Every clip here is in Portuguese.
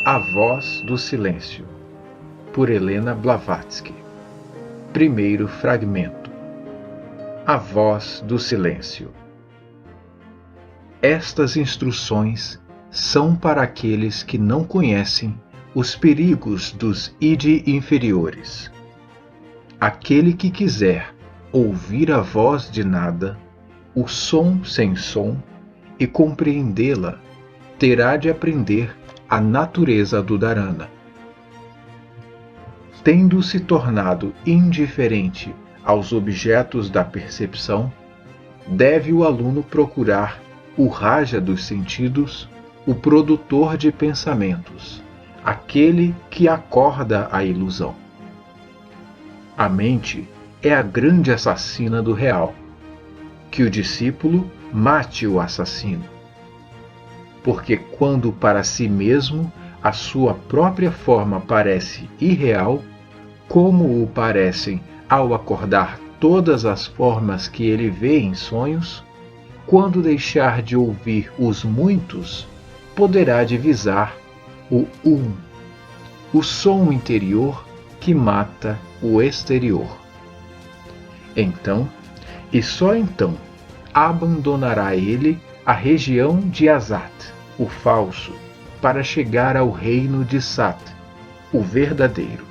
A Voz do Silêncio, por Helena Blavatsky. Primeiro fragmento. A Voz do Silêncio. Estas instruções são para aqueles que não conhecem os perigos dos id inferiores. Aquele que quiser ouvir a voz de nada, o som sem som, e compreendê-la, terá de aprender a natureza do dharana. Tendo se tornado indiferente aos objetos da percepção, deve o aluno procurar o raja dos sentidos, o produtor de pensamentos, aquele que acorda a ilusão. A mente é a grande assassina do real. Que o discípulo mate o assassino. Porque quando para si mesmo a sua própria forma parece irreal, como o parecem ao acordar todas as formas que ele vê em sonhos, quando deixar de ouvir os muitos, poderá divisar o o som interior que mata o exterior. Então, e só então, abandonará ele a região de Asat, o falso, para chegar ao reino de Sat, o verdadeiro.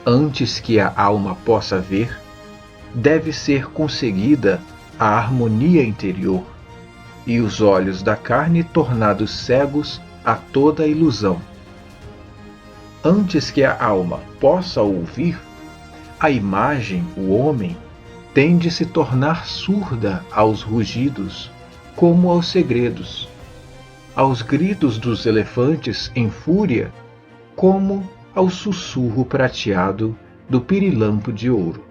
Antes que a alma possa ver, deve ser conseguida a harmonia interior, e os olhos da carne tornados cegos a toda ilusão. Antes que a alma possa ouvir, a imagem, o homem, tem de se tornar surda aos rugidos, como aos segredos, aos gritos dos elefantes em fúria, como ao sussurro prateado do pirilampo de ouro.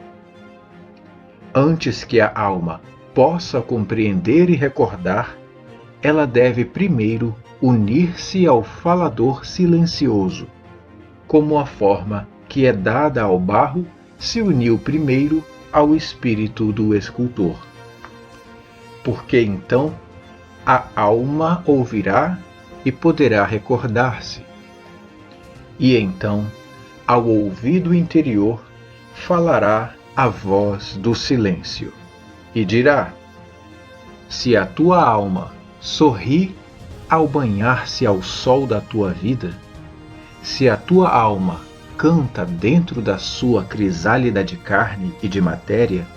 Antes que a alma possa compreender e recordar, ela deve primeiro unir-se ao falador silencioso, como a forma que é dada ao barro se uniu primeiro ao espírito do escultor. Porque então a alma ouvirá e poderá recordar-se. E então, ao ouvido interior, falará a voz do silêncio, e dirá: se a tua alma sorri ao banhar-se ao sol da tua vida, se a tua alma canta dentro da sua crisálida de carne e de matéria,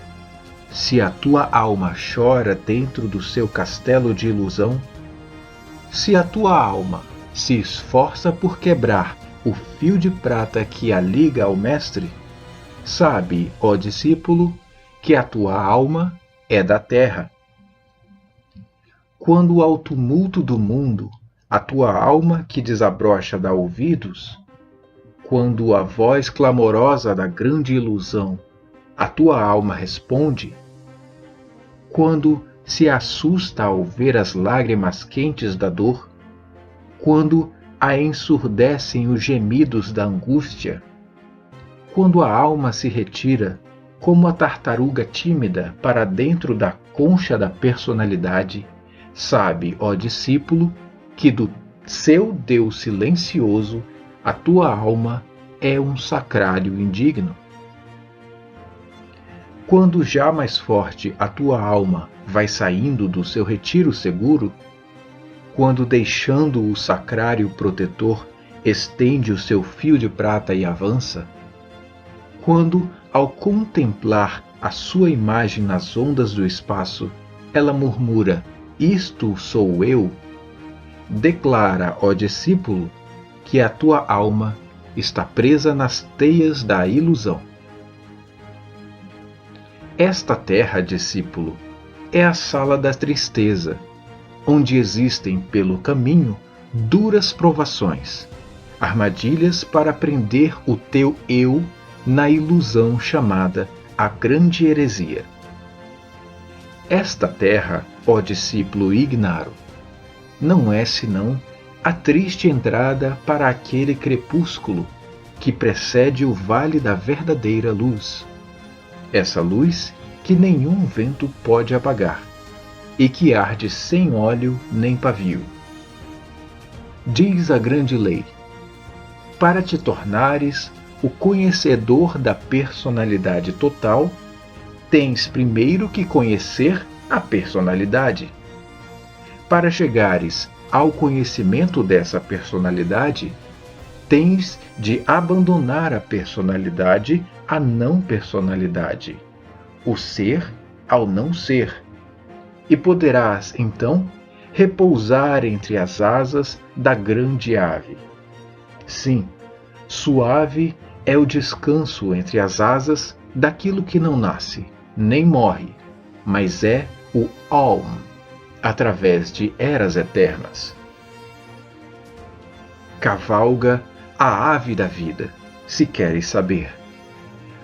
se a tua alma chora dentro do seu castelo de ilusão, se a tua alma se esforça por quebrar o fio de prata que a liga ao mestre, sabe, ó discípulo, que a tua alma é da terra. Quando ao tumulto do mundo, a tua alma que desabrocha dá ouvidos, quando a voz clamorosa da grande ilusão, a tua alma responde, quando se assusta ao ver as lágrimas quentes da dor, quando a ensurdecem os gemidos da angústia, quando a alma se retira, como a tartaruga tímida, para dentro da concha da personalidade, sabe, ó discípulo, que do seu Deus silencioso a tua alma é um sacrário indigno. Quando já mais forte a tua alma vai saindo do seu retiro seguro, quando deixando o sacrário protetor estende o seu fio de prata e avança, quando, ao contemplar a sua imagem nas ondas do espaço, ela murmura: isto sou eu, declara, ó discípulo, que a tua alma está presa nas teias da ilusão. Esta terra, discípulo, é a sala da tristeza, onde existem pelo caminho duras provações, armadilhas para prender o teu eu na ilusão chamada a grande heresia. Esta terra, ó discípulo ignaro, não é senão a triste entrada para aquele crepúsculo que precede o vale da verdadeira luz. Essa luz que nenhum vento pode apagar, e que arde sem óleo nem pavio. diz a grande lei: para te tornares o conhecedor da personalidade total, tens primeiro que conhecer a personalidade. Para chegares ao conhecimento dessa personalidade, tens de abandonar a personalidade à não personalidade, o ser ao não ser, e poderás, então, repousar entre as asas da grande ave. Sim, suave é o descanso entre as asas daquilo que não nasce, nem morre, mas é o Aum, através de eras eternas. Cavalga a ave da vida, se queres saber.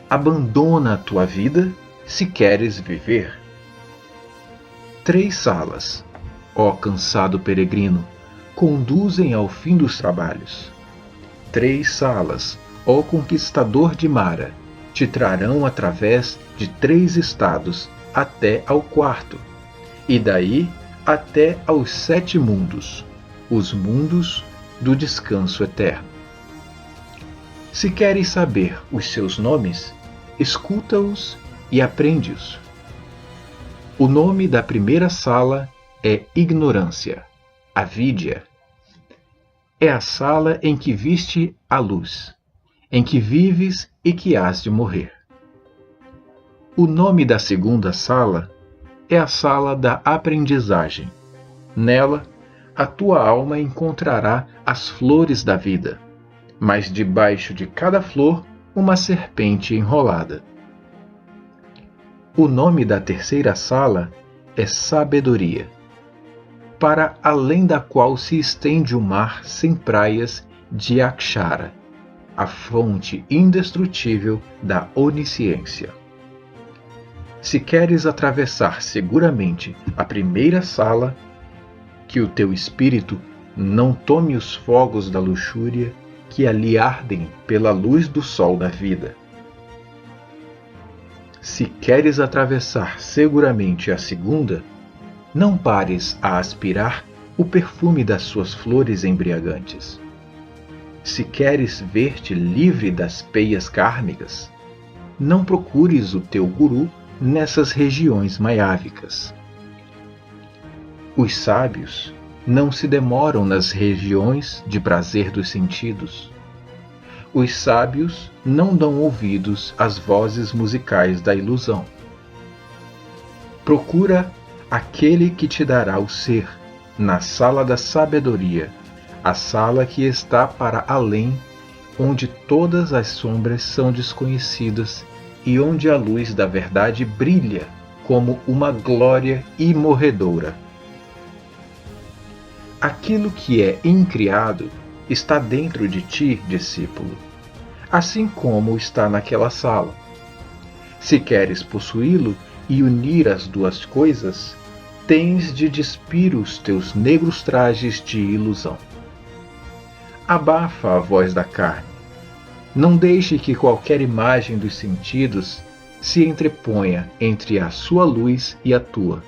Abandona a tua vida, se queres viver. 3 salas, ó cansado peregrino, conduzem ao fim dos trabalhos. 3 salas, ó conquistador de Mara, te trarão através de 3 estados até ao 4º, e daí até aos 7 mundos, os mundos do descanso eterno. Se queres saber os seus nomes, escuta-os e aprende-os. O nome da primeira sala é ignorância, avidya. É a sala em que viste a luz, em que vives e que hás de morrer. O nome da segunda sala é a sala da aprendizagem. Nela, a tua alma encontrará as flores da vida, mas debaixo de cada flor uma serpente enrolada. O nome da terceira sala é sabedoria, para além da qual se estende o mar sem praias de Akshara, a fonte indestrutível da onisciência. Se queres atravessar seguramente a primeira sala, que o teu espírito não tome os fogos da luxúria que ali ardem pela luz do sol da vida. Se queres atravessar seguramente a segunda, não pares a aspirar o perfume das suas flores embriagantes. Se queres ver-te livre das peias kármicas, não procures o teu guru nessas regiões maiávicas. Os sábios não se demoram nas regiões de prazer dos sentidos. Os sábios não dão ouvidos às vozes musicais da ilusão. Procura aquele que te dará o ser, na sala da sabedoria, a sala que está para além, onde todas as sombras são desconhecidas e onde a luz da verdade brilha como uma glória imorredoura. Aquilo que é incriado está dentro de ti, discípulo, assim como está naquela sala. Se queres possuí-lo e unir as duas coisas, tens de despir os teus negros trajes de ilusão. Abafa a voz da carne. Não deixe que qualquer imagem dos sentidos se entreponha entre a sua luz e a tua,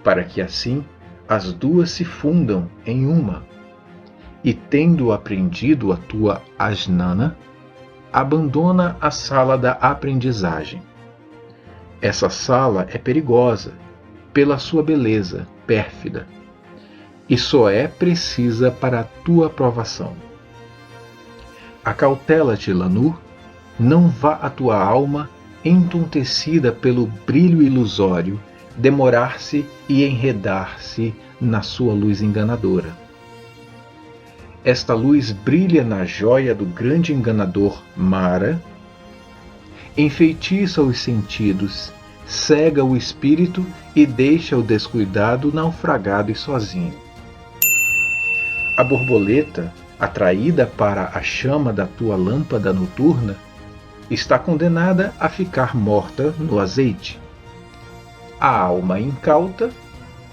para que assim as duas se fundam em uma. E tendo aprendido a tua ajnana, abandona a sala da aprendizagem. Essa sala é perigosa, pela sua beleza pérfida, e só é precisa para a tua aprovação. Acautela-te, Lanur, não vá a tua alma, entontecida pelo brilho ilusório, demorar-se e enredar-se na sua luz enganadora. Esta luz brilha na joia do grande enganador Mara, enfeitiça os sentidos, cega o espírito e deixa o descuidado naufragado e sozinho. A borboleta, atraída para a chama da tua lâmpada noturna, está condenada a ficar morta no azeite. A alma incauta,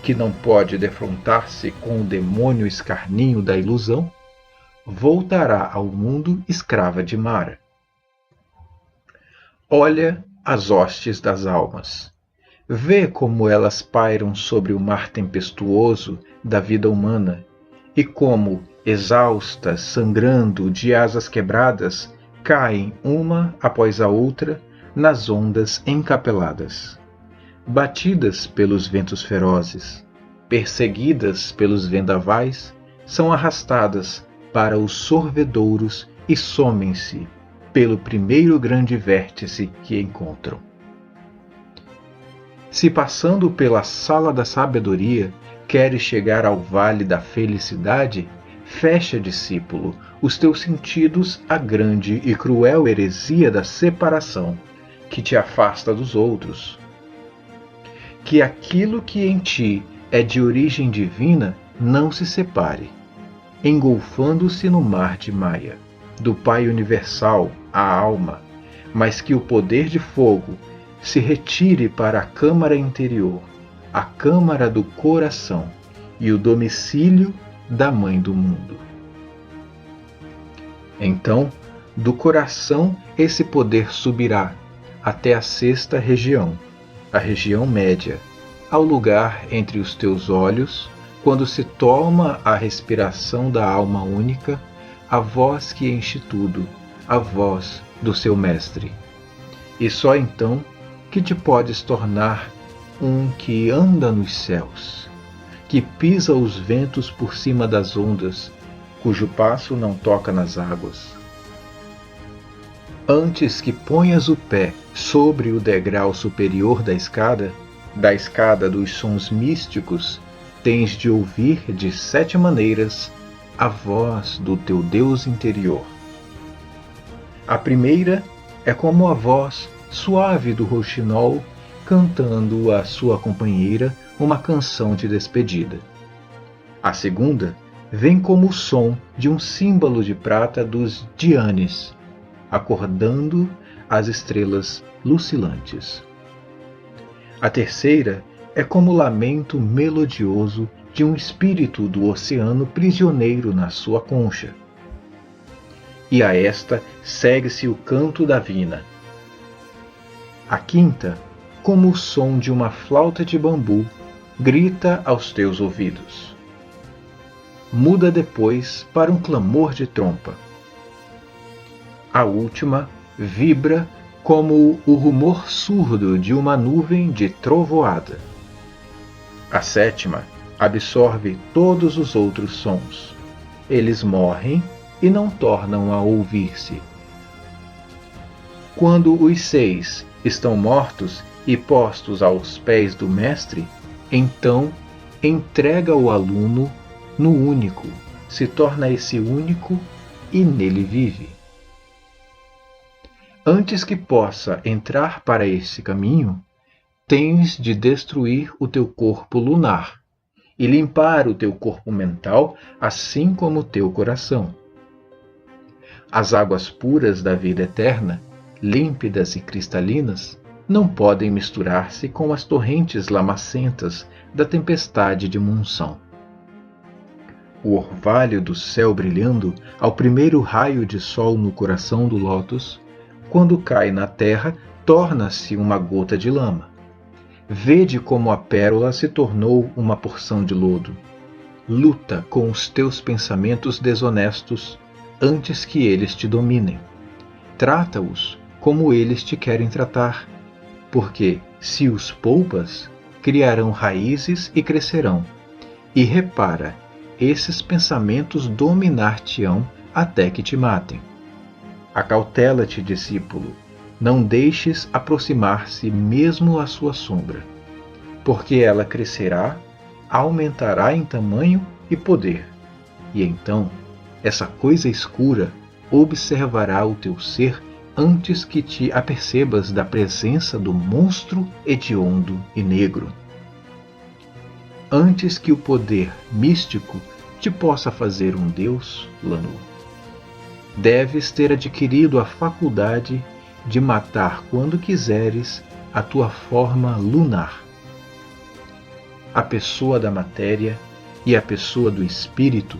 que não pode defrontar-se com o demônio escarninho da ilusão, voltará ao mundo escrava de Mara. Olha as hostes das almas. Vê como elas pairam sobre o mar tempestuoso da vida humana e como, exaustas, sangrando, de asas quebradas, caem uma após a outra nas ondas encapeladas. Batidas pelos ventos ferozes, perseguidas pelos vendavais, são arrastadas para os sorvedouros e somem-se pelo primeiro grande vértice que encontram. Se passando pela sala da sabedoria queres chegar ao vale da felicidade, fecha, discípulo, os teus sentidos à grande e cruel heresia da separação, que te afasta dos outros. Que aquilo que em ti é de origem divina não se separe, engolfando-se no mar de Maia, do Pai Universal, a alma, mas que o poder de fogo se retire para a câmara interior, a câmara do coração e o domicílio da Mãe do Mundo. Então, do coração esse poder subirá até a sexta região, a região média, ao lugar entre os teus olhos, quando se toma a respiração da alma única, a voz que enche tudo, a voz do seu mestre. E só então que te podes tornar um que anda nos céus, que pisa os ventos por cima das ondas, cujo passo não toca nas águas. Antes que ponhas o pé sobre o degrau superior da escada dos sons místicos, tens de ouvir de 7 maneiras a voz do teu Deus interior. A primeira é como a voz suave do rouxinol cantando à sua companheira uma canção de despedida. A segunda vem como o som de um símbolo de prata dos Dhyanis, acordando as estrelas lucilantes. A terceira é como o lamento melodioso de um espírito do oceano prisioneiro na sua concha. E a esta segue-se o canto da vina. A quinta, como o som de uma flauta de bambu, grita aos teus ouvidos. Muda depois para um clamor de trompa. A última vibra como o rumor surdo de uma nuvem de trovoada. A sétima absorve todos os outros sons. Eles morrem e não tornam a ouvir-se. Quando os 6 estão mortos e postos aos pés do mestre, então entrega o aluno no único, se torna esse único e nele vive. Antes que possa entrar para esse caminho, tens de destruir o teu corpo lunar e limpar o teu corpo mental, assim como o teu coração. As águas puras da vida eterna, límpidas e cristalinas, não podem misturar-se com as torrentes lamacentas da tempestade de monção. O orvalho do céu brilhando ao primeiro raio de sol no coração do lótus, quando cai na terra, torna-se uma gota de lama. Vede como a pérola se tornou uma porção de lodo. Luta com os teus pensamentos desonestos antes que eles te dominem. Trata-os como eles te querem tratar, porque, se os poupas, criarão raízes e crescerão. E repara, esses pensamentos dominar-te-ão até que te matem. Acautela-te, discípulo, não deixes aproximar-se mesmo a sua sombra, porque ela crescerá, aumentará em tamanho e poder, e então essa coisa escura observará o teu ser antes que te apercebas da presença do monstro hediondo e negro. Antes que o poder místico te possa fazer um Deus, Lanu, deves ter adquirido a faculdade de matar quando quiseres a tua forma lunar. A pessoa da matéria e a pessoa do espírito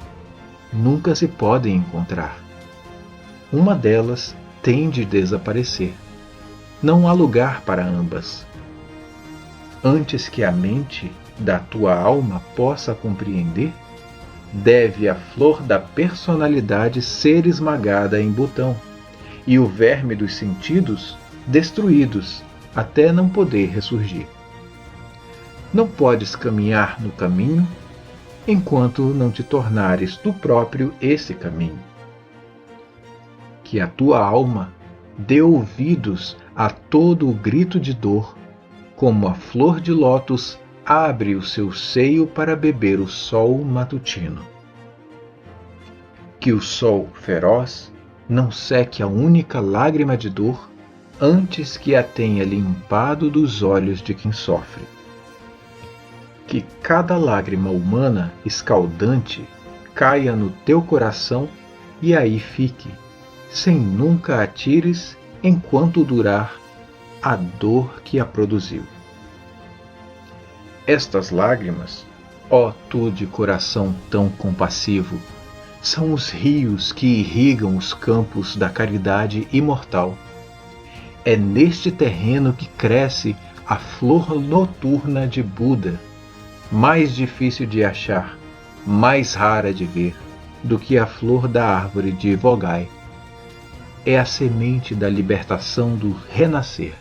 nunca se podem encontrar. Uma delas tem de desaparecer. Não há lugar para ambas. Antes que a mente da tua alma possa compreender, deve a flor da personalidade ser esmagada em botão, e o verme dos sentidos destruídos até não poder ressurgir. Não podes caminhar no caminho enquanto não te tornares tu próprio esse caminho. Que a tua alma dê ouvidos a todo o grito de dor, como a flor de lótus abre o seu seio para beber o sol matutino. Que o sol feroz não seque a única lágrima de dor antes que a tenha limpado dos olhos de quem sofre. Que cada lágrima humana escaldante caia no teu coração e aí fique, sem nunca a tires enquanto durar a dor que a produziu. Estas lágrimas, ó tu de coração tão compassivo, são os rios que irrigam os campos da caridade imortal. É neste terreno que cresce a flor noturna de Buda, mais difícil de achar, mais rara de ver, do que a flor da árvore de Vogai. É a semente da libertação do renascer.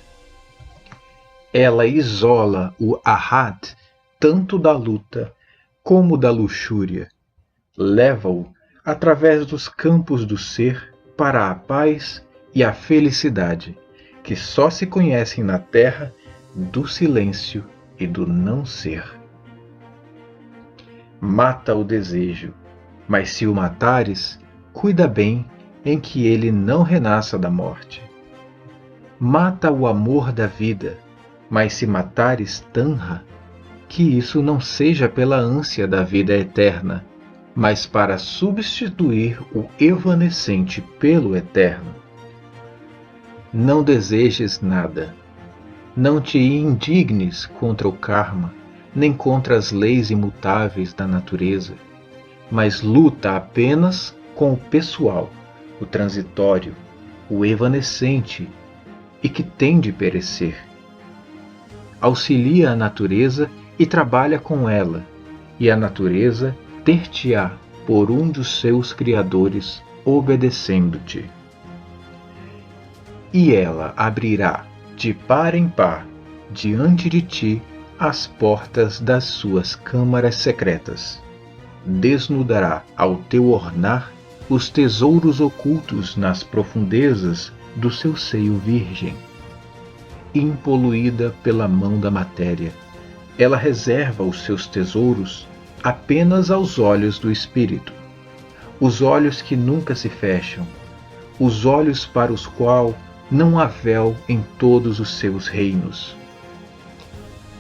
Ela isola o Arhat tanto da luta como da luxúria. Leva-o através dos campos do ser para a paz e a felicidade, que só se conhecem na terra do silêncio e do não ser. Mata o desejo, mas se o matares, cuida bem em que ele não renasça da morte. Mata o amor da vida, mas se matares Tanha, que isso não seja pela ânsia da vida eterna, mas para substituir o evanescente pelo eterno. Não desejes nada. Não te indignes contra o karma, nem contra as leis imutáveis da natureza, mas luta apenas com o pessoal, o transitório, o evanescente e que tem de perecer. Auxilia a natureza e trabalha com ela, e a natureza ter-te-á por um dos seus criadores, obedecendo-te. E ela abrirá, de par em par, diante de ti, as portas das suas câmaras secretas. Desnudará ao teu ornar os tesouros ocultos nas profundezas do seu seio virgem. Impoluída pela mão da matéria, ela reserva os seus tesouros apenas aos olhos do espírito, os olhos que nunca se fecham, os olhos para os quais não há véu em todos os seus reinos.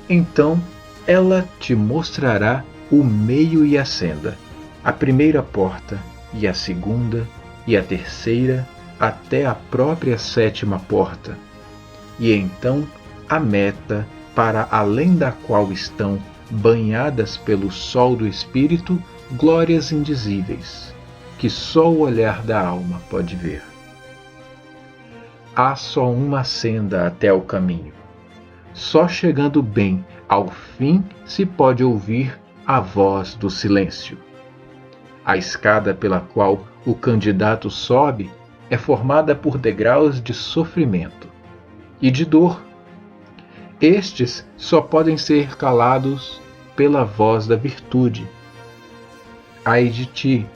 Então ela te mostrará o meio e a senda, a primeira porta e a segunda e a terceira até a própria sétima porta, e então a meta para além da qual estão, banhadas pelo sol do espírito, glórias indizíveis, que só o olhar da alma pode ver. Há só uma senda até o caminho. Só chegando bem ao fim se pode ouvir a voz do silêncio. A escada pela qual o candidato sobe é formada por degraus de sofrimento e de dor. Estes só podem ser calados pela voz da virtude. Ai de ti,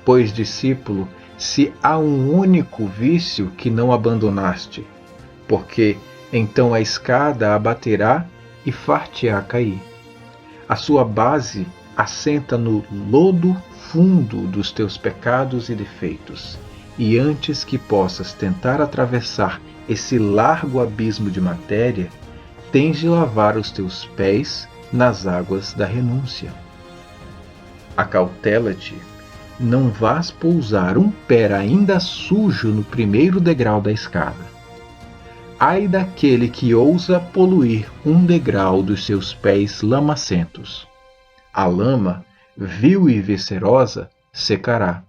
pois discípulo, se há um único vício que não abandonaste, porque então a escada abaterá e far-te-á cair. A sua base assenta no lodo fundo dos teus pecados e defeitos, e antes que possas tentar atravessar esse largo abismo de matéria, tens de lavar os teus pés nas águas da renúncia. Acautela-te, não vás pousar um pé ainda sujo no primeiro degrau da escada. Ai daquele que ousa poluir um degrau dos seus pés lamacentos. A lama, vil e viscerosa, secará.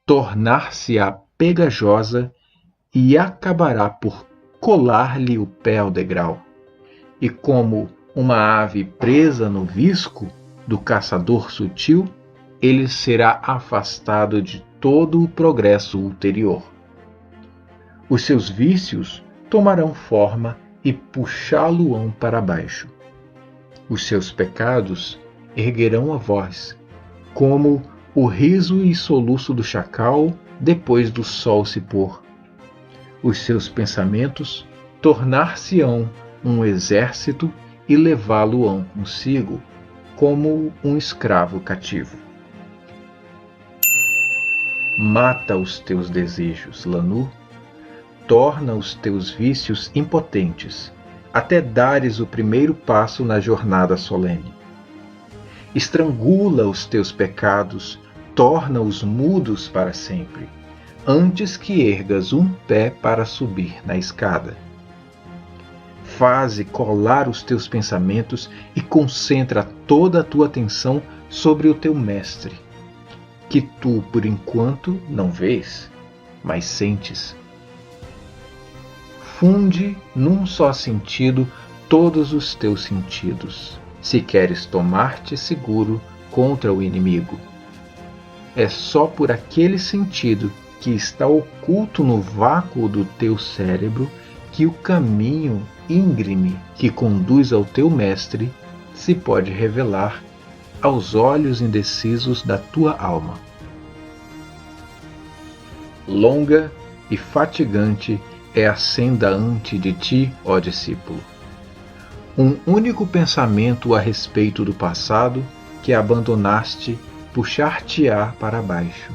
Tornar-se-á pegajosa e acabará por colar-lhe o pé ao degrau. E como uma ave presa no visco do caçador sutil, ele será afastado de todo o progresso ulterior. Os seus vícios tomarão forma e puxá-lo-ão para baixo. Os seus pecados erguerão a voz, como o riso e soluço do chacal depois do sol se pôr. Os seus pensamentos tornar-se-ão um exército e levá-lo-ão consigo, como um escravo cativo. Mata os teus desejos, Lanu, torna os teus vícios impotentes, até dares o primeiro passo na jornada solene. Estrangula os teus pecados, torna-os mudos para sempre, antes que ergas um pé para subir na escada. Faze colar os teus pensamentos e concentra toda a tua atenção sobre o teu mestre, que tu, por enquanto, não vês, mas sentes. Funde num só sentido todos os teus sentidos, se queres tomar-te seguro contra o inimigo. É só por aquele sentido que está oculto no vácuo do teu cérebro que o caminho íngreme que conduz ao teu mestre se pode revelar aos olhos indecisos da tua alma. Longa e fatigante é a senda ante de ti, ó discípulo. Um único pensamento a respeito do passado que abandonaste puxar-te-á para baixo,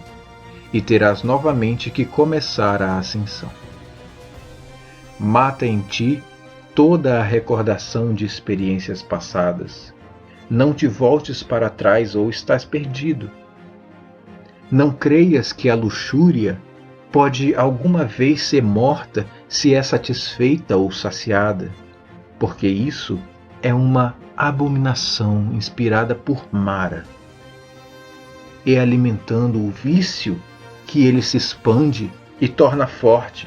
e terás novamente que começar a ascensão. Mata em ti toda a recordação de experiências passadas. Não te voltes para trás ou estás perdido. Não creias que a luxúria pode alguma vez ser morta se é satisfeita ou saciada, porque isso é uma abominação inspirada por Mara. É alimentando o vício que ele se expande e torna forte,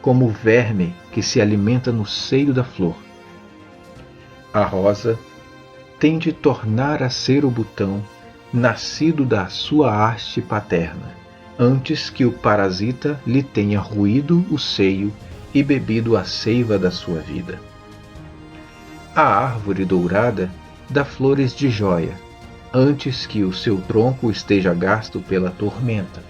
como o verme que se alimenta no seio da flor. A rosa tem de tornar a ser o botão nascido da sua haste paterna, antes que o parasita lhe tenha roído o seio e bebido a seiva da sua vida. A árvore dourada dá flores de jóia, antes que o seu tronco esteja gasto pela tormenta.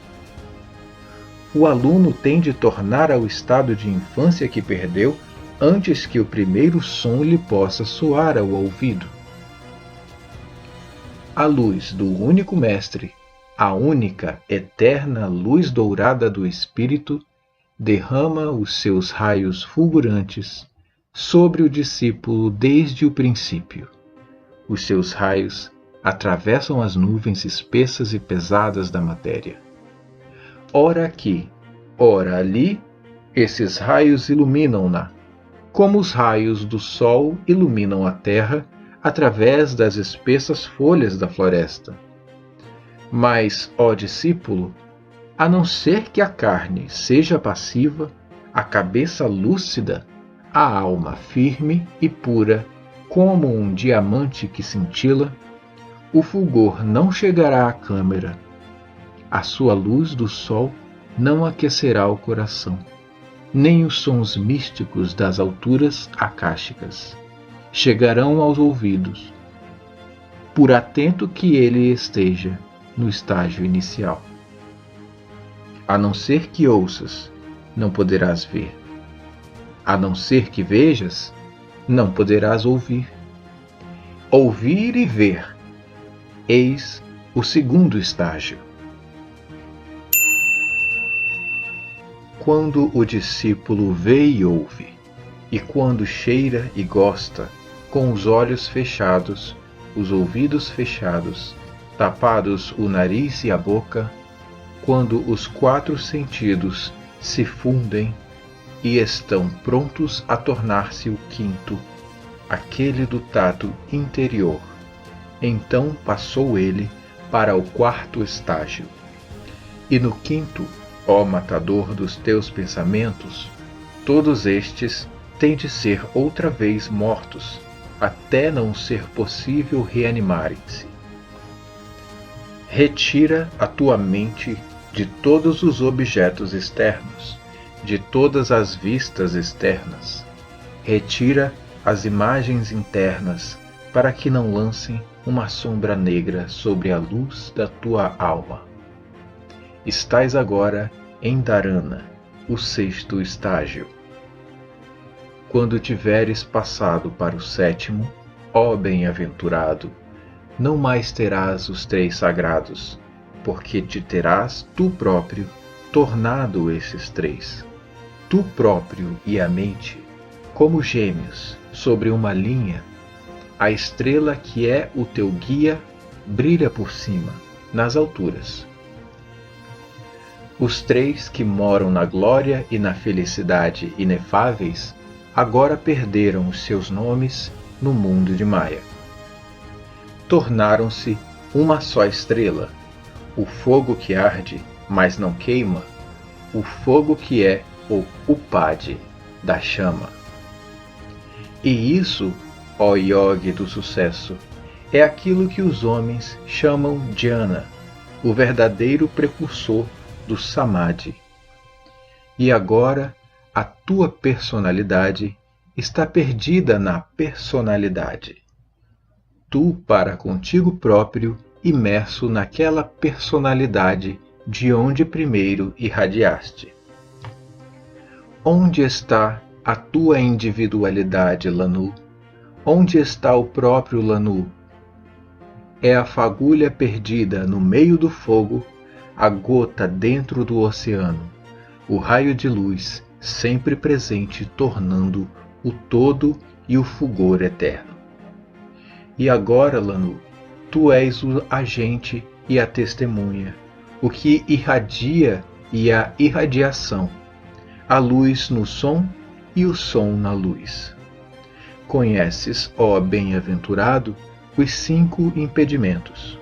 O aluno tem de tornar ao estado de infância que perdeu, antes que o primeiro som lhe possa soar ao ouvido. A luz do único Mestre, a única, eterna luz dourada do Espírito, derrama os seus raios fulgurantes sobre o discípulo desde o princípio. Os seus raios atravessam as nuvens espessas e pesadas da matéria. Ora aqui, ora ali, esses raios iluminam-na, como os raios do sol iluminam a terra através das espessas folhas da floresta. Mas, ó discípulo, a não ser que a carne seja passiva, a cabeça lúcida, a alma firme e pura, como um diamante que cintila, o fulgor não chegará à câmara. A sua luz do sol não aquecerá o coração, nem os sons místicos das alturas acásticas chegarão aos ouvidos, por atento que ele esteja no estágio inicial. A não ser que ouças, não poderás ver. A não ser que vejas, não poderás ouvir. Ouvir e ver, eis o segundo estágio. Quando o discípulo vê e ouve, e quando cheira e gosta, com os olhos fechados, os ouvidos fechados, tapados o nariz e a boca, quando os 4 sentidos se fundem e estão prontos a tornar-se o quinto, aquele do tato interior, então passou ele para o 4º estágio. E no 5º, ó matador dos teus pensamentos, todos estes têm de ser outra vez mortos, até não ser possível reanimarem-se. Retira a tua mente de todos os objetos externos, de todas as vistas externas. Retira as imagens internas, para que não lancem uma sombra negra sobre a luz da tua alma. Estás agora em Dharana, o sexto estágio. Quando tiveres passado para o sétimo, ó bem-aventurado, não mais terás os três sagrados, porque te terás tu próprio tornado esses três. Tu próprio e a mente, como gêmeos sobre uma linha, a estrela que é o teu guia brilha por cima, nas alturas. Os três que moram na glória e na felicidade inefáveis agora perderam os seus nomes no mundo de Maya. Tornaram-se uma só estrela, o fogo que arde, mas não queima, o fogo que é o Upadi da chama. E isso, ó yogi do sucesso, é aquilo que os homens chamam Dhyana, o verdadeiro precursor do Samadhi. E agora a tua personalidade está perdida na personalidade. Tu para contigo próprio, imerso naquela personalidade de onde primeiro irradiaste. Onde está a tua individualidade, Lanu? Onde está o próprio Lanu? É a fagulha perdida no meio do fogo, a gota dentro do oceano, o raio de luz sempre presente tornando o todo e o fulgor eterno. E agora, Lanu, tu és o agente e a testemunha, o que irradia e a irradiação, a luz no som e o som na luz. Conheces, ó bem-aventurado, os 5 impedimentos.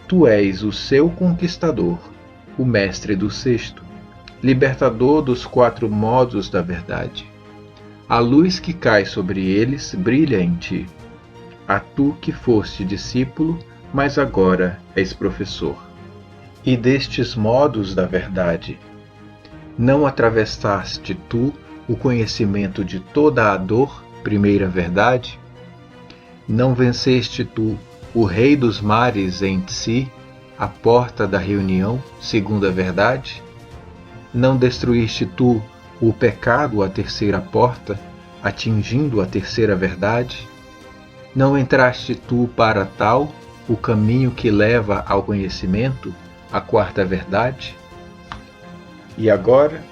Tu és o seu conquistador, o mestre do sexto, libertador dos 4 modos da verdade. A luz que cai sobre eles brilha em ti. A tu que foste discípulo, mas agora és professor. E destes modos da verdade, não atravessaste tu o conhecimento de toda a dor, primeira verdade? Não venceste tu o rei dos mares em si, a porta da reunião, segunda verdade? Não destruíste tu o pecado à terceira porta, atingindo a terceira verdade? Não entraste tu para tal o caminho que leva ao conhecimento, a quarta verdade? E agora,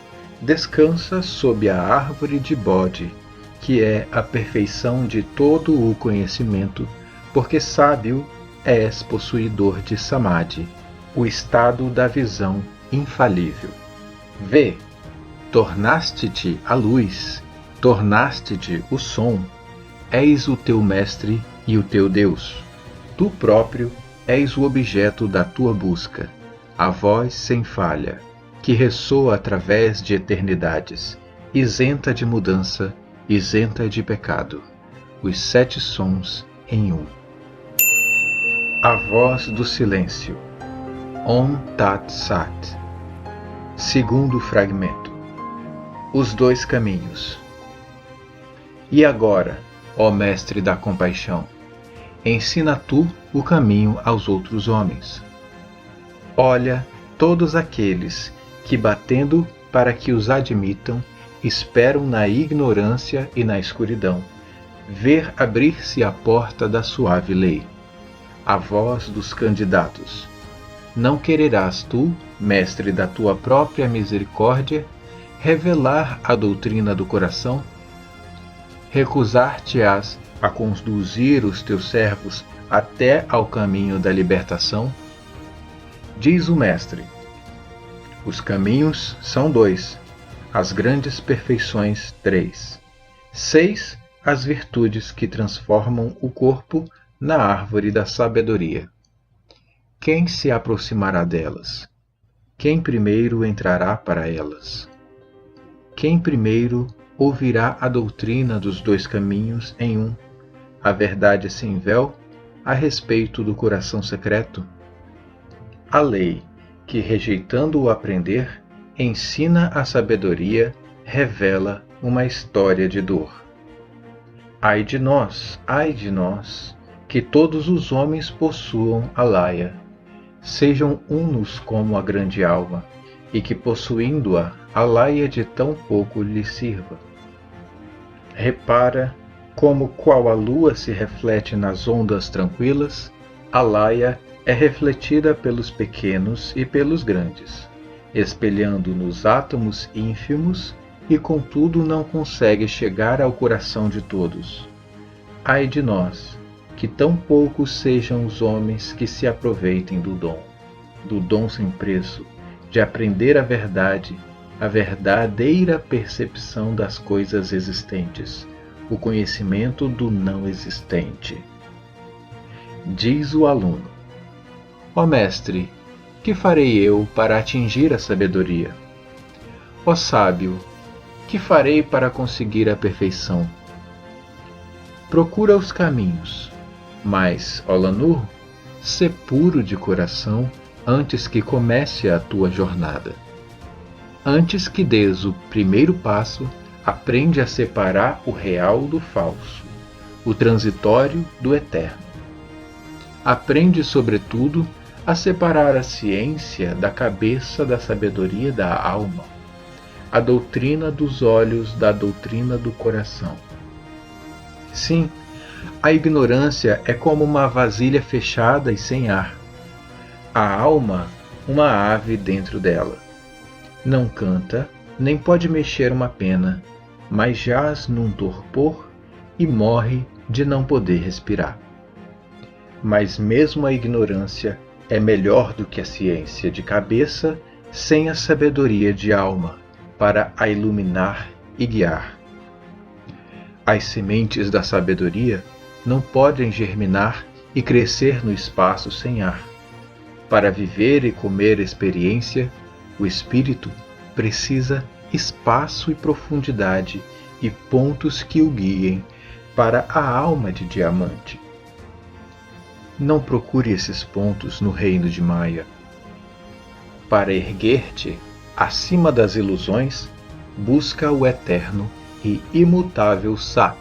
descansa sob a árvore de Bodhi, que é a perfeição de todo o conhecimento, porque sábio és possuidor de Samadhi, o estado da visão infalível. Vê, tornaste-te a luz, tornaste-te o som, és o teu mestre e o teu Deus. Tu próprio és o objeto da tua busca, a voz sem falha, que ressoa através de eternidades, isenta de mudança, isenta de pecado, os 7 sons em um. A voz do silêncio. Om Tat Sat. Segundo fragmento. Os 2 caminhos. E agora, ó Mestre da compaixão, ensina tu o caminho aos outros homens. Olha todos aqueles que, batendo para que os admitam, esperam na ignorância e na escuridão, ver abrir-se a porta da suave lei. A voz dos candidatos. Não quererás tu, mestre da tua própria misericórdia, revelar a doutrina do coração? Recusar-te-ás a conduzir os teus servos até ao caminho da libertação? Diz o mestre: os caminhos são 2, as grandes perfeições 3, 6 as virtudes que transformam o corpo na árvore da sabedoria. Quem se aproximará delas? Quem primeiro entrará para elas? Quem primeiro ouvirá a doutrina dos 2 caminhos em um, a verdade sem véu, a respeito do coração secreto? a lei, que rejeitando o aprender, ensina a sabedoria, revela uma história de dor. Ai de nós, que todos os homens possuam a laia, sejam unos como a grande alma, e que possuindo-a, a laia de tão pouco lhe sirva. Repara como qual a lua se reflete nas ondas tranquilas, a laia é refletida pelos pequenos e pelos grandes, espelhando nos átomos ínfimos e contudo não consegue chegar ao coração de todos. Ai de nós, que tão poucos sejam os homens que se aproveitem do dom sem preço, de aprender a verdadeira percepção das coisas existentes, o conhecimento do não existente. Diz o aluno: ó mestre, que farei eu para atingir a sabedoria? Ó sábio, que farei para conseguir a perfeição? Procura os caminhos, mas, ó Lanur, sê puro de coração antes que comece a tua jornada. Antes que des o primeiro passo, aprende a separar o real do falso, o transitório do eterno. Aprende, sobretudo, a separar a ciência da cabeça da sabedoria da alma, a doutrina dos olhos da doutrina do coração. Sim, a ignorância é como uma vasilha fechada e sem ar. A alma, uma ave dentro dela. Não canta, nem pode mexer uma pena, mas jaz num torpor e morre de não poder respirar. Mas mesmo a ignorância é melhor do que a ciência de cabeça sem a sabedoria de alma para a iluminar e guiar. As sementes da sabedoria não podem germinar e crescer no espaço sem ar. Para viver e comer experiência, o espírito precisa espaço e profundidade e pontos que o guiem para a alma de diamante. Não procure esses pontos no reino de Maya. Para erguer-te acima das ilusões, busca o eterno e imutável Sat,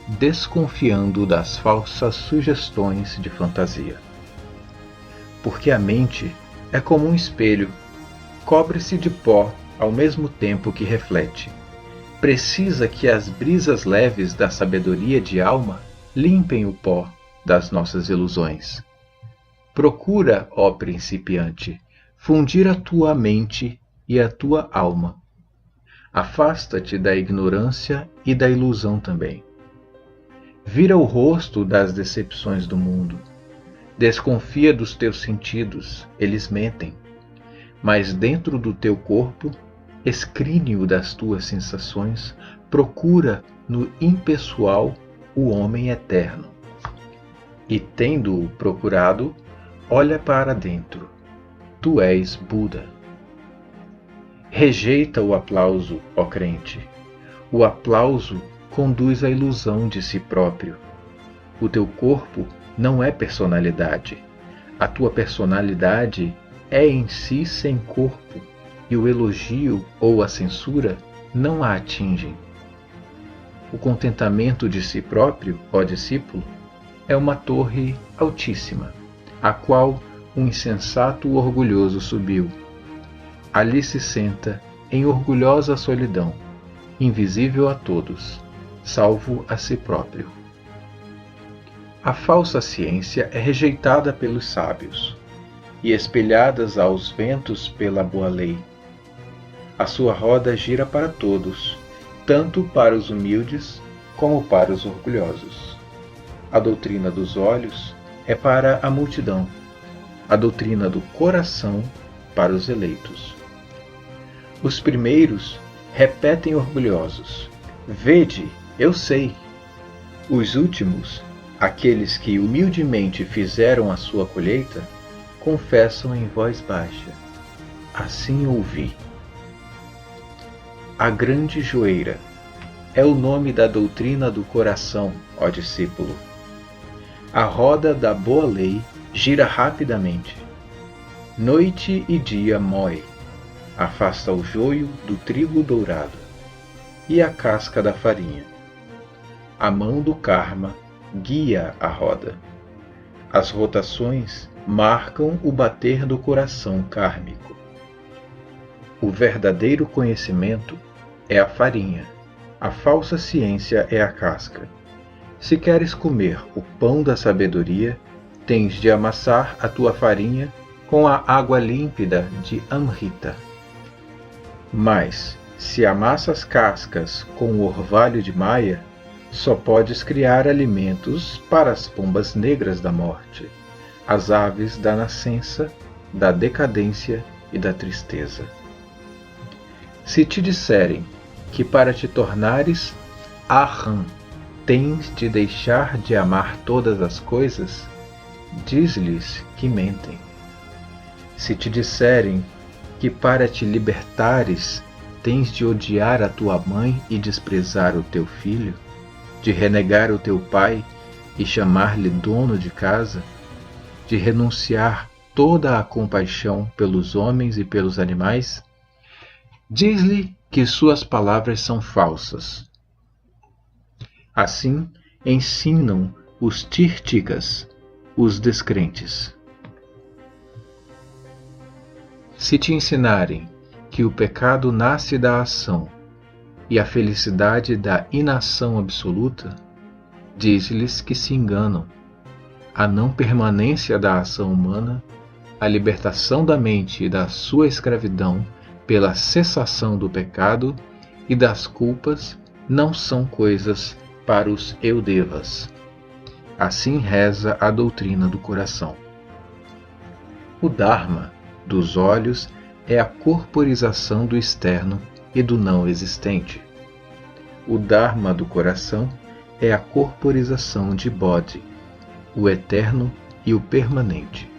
desconfiando das falsas sugestões de fantasia. Porque a mente é como um espelho, cobre-se de pó ao mesmo tempo que reflete. Precisa que as brisas leves da sabedoria de alma limpem o pó das nossas ilusões. Procura, ó principiante, fundir a tua mente e a tua alma. Afasta-te da ignorância e da ilusão também. Vira o rosto das decepções do mundo. Desconfia dos teus sentidos, eles mentem. Mas dentro do teu corpo, escríneo das tuas sensações, procura no impessoal o homem eterno. E tendo-o procurado, olha para dentro. Tu és Buda. Rejeita o aplauso, ó crente. O aplauso conduz à ilusão de si próprio. O teu corpo não é personalidade. A tua personalidade é em si sem corpo, e o elogio ou a censura não a atingem. O contentamento de si próprio, ó discípulo, é uma torre altíssima, a qual um insensato orgulhoso subiu. Ali se senta em orgulhosa solidão, invisível a todos, salvo a si próprio. A falsa ciência é rejeitada pelos sábios e espelhadas aos ventos pela boa lei. A sua roda gira para todos, tanto para os humildes como para os orgulhosos. A doutrina dos olhos é para a multidão, a doutrina do coração para os eleitos. Os primeiros repetem orgulhosos: vede, eu sei. Os últimos, aqueles que humildemente fizeram a sua colheita, confessam em voz baixa: assim ouvi. A grande joeira é o nome da doutrina do coração, ó discípulo. A roda da boa lei gira rapidamente. Noite e dia moe, afasta o joio do trigo dourado e a casca da farinha. A mão do karma guia a roda. As rotações marcam o bater do coração kármico. O verdadeiro conhecimento é a farinha, a falsa ciência é a casca. Se queres comer o pão da sabedoria, tens de amassar a tua farinha com a água límpida de Amrita. Mas, se amassas cascas com o orvalho de Maya, só podes criar alimentos para as pombas negras da morte, as aves da nascença, da decadência e da tristeza. Se te disserem que para te tornares Aham tens de deixar de amar todas as coisas, diz-lhes que mentem. Se te disserem que para te libertares tens de odiar a tua mãe e desprezar o teu filho, de renegar o teu pai e chamar-lhe dono de casa, de renunciar toda a compaixão pelos homens e pelos animais, diz-lhe que suas palavras são falsas. Assim ensinam os tirtikas, os descrentes. Se te ensinarem que o pecado nasce da ação e a felicidade da inação absoluta, diz-lhes que se enganam. A não permanência da ação humana, a libertação da mente e da sua escravidão pela cessação do pecado e das culpas não são coisas para os eudevas. Assim reza a doutrina do coração. O Dharma dos olhos é a corporização do externo e do não existente. O Dharma do coração é a corporização de Bodhi, o eterno e o permanente.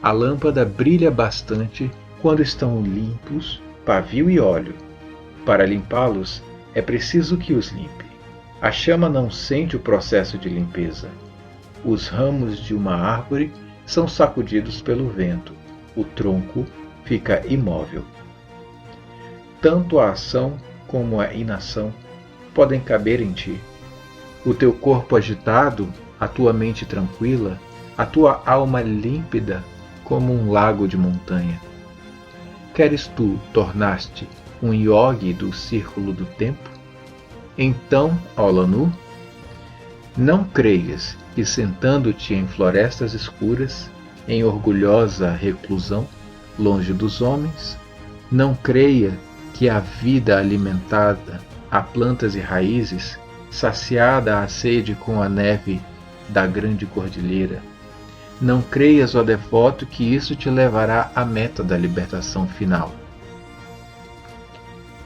A lâmpada brilha bastante quando estão limpos pavio e óleo. Para limpá-los, é preciso que os limpe. A chama não sente o processo de limpeza. Os ramos de uma árvore são sacudidos pelo vento. O tronco fica imóvel. Tanto a ação como a inação podem caber em ti. O teu corpo agitado, a tua mente tranquila, a tua alma límpida como um lago de montanha. Queres tu tornar-te um yogi do círculo do tempo? Então, Olanu, não creias que sentando-te em florestas escuras, em orgulhosa reclusão, longe dos homens, não creia que a vida alimentada a plantas e raízes, saciada a sede com a neve da grande cordilheira, não creias, ó devoto, que isso te levará à meta da libertação final.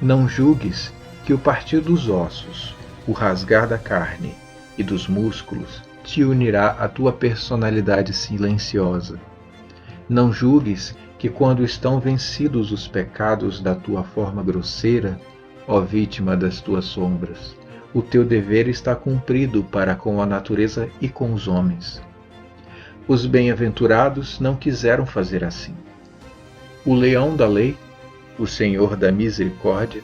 Não julgues que o partir dos ossos, o rasgar da carne e dos músculos te unirá à tua personalidade silenciosa. Não julgues que quando estão vencidos os pecados da tua forma grosseira, ó vítima das tuas sombras, o teu dever está cumprido para com a natureza e com os homens. Os bem-aventurados não quiseram fazer assim. O leão da lei, o Senhor da misericórdia,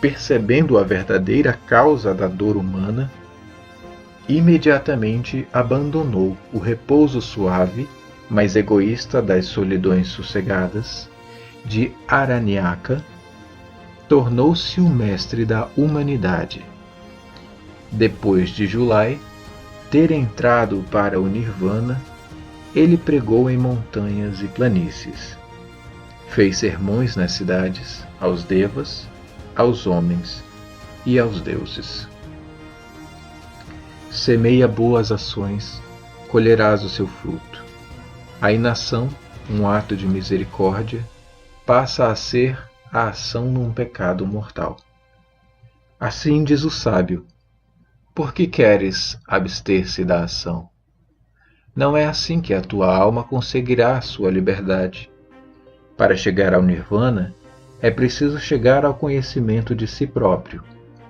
percebendo a verdadeira causa da dor humana, imediatamente abandonou o repouso suave, mas egoísta das solidões sossegadas, de Aranyaka, tornou-se o mestre da humanidade. Depois de Julai ter entrado para o Nirvana, ele pregou em montanhas e planícies. Fez sermões nas cidades, aos devas, aos homens e aos deuses. Semeia boas ações, colherás o seu fruto. A inação, um ato de misericórdia, passa a ser a ação num pecado mortal. Assim diz o sábio: por que queres abster-se da ação? Não é assim que a tua alma conseguirá a sua liberdade. Para chegar ao Nirvana, é preciso chegar ao conhecimento de si próprio,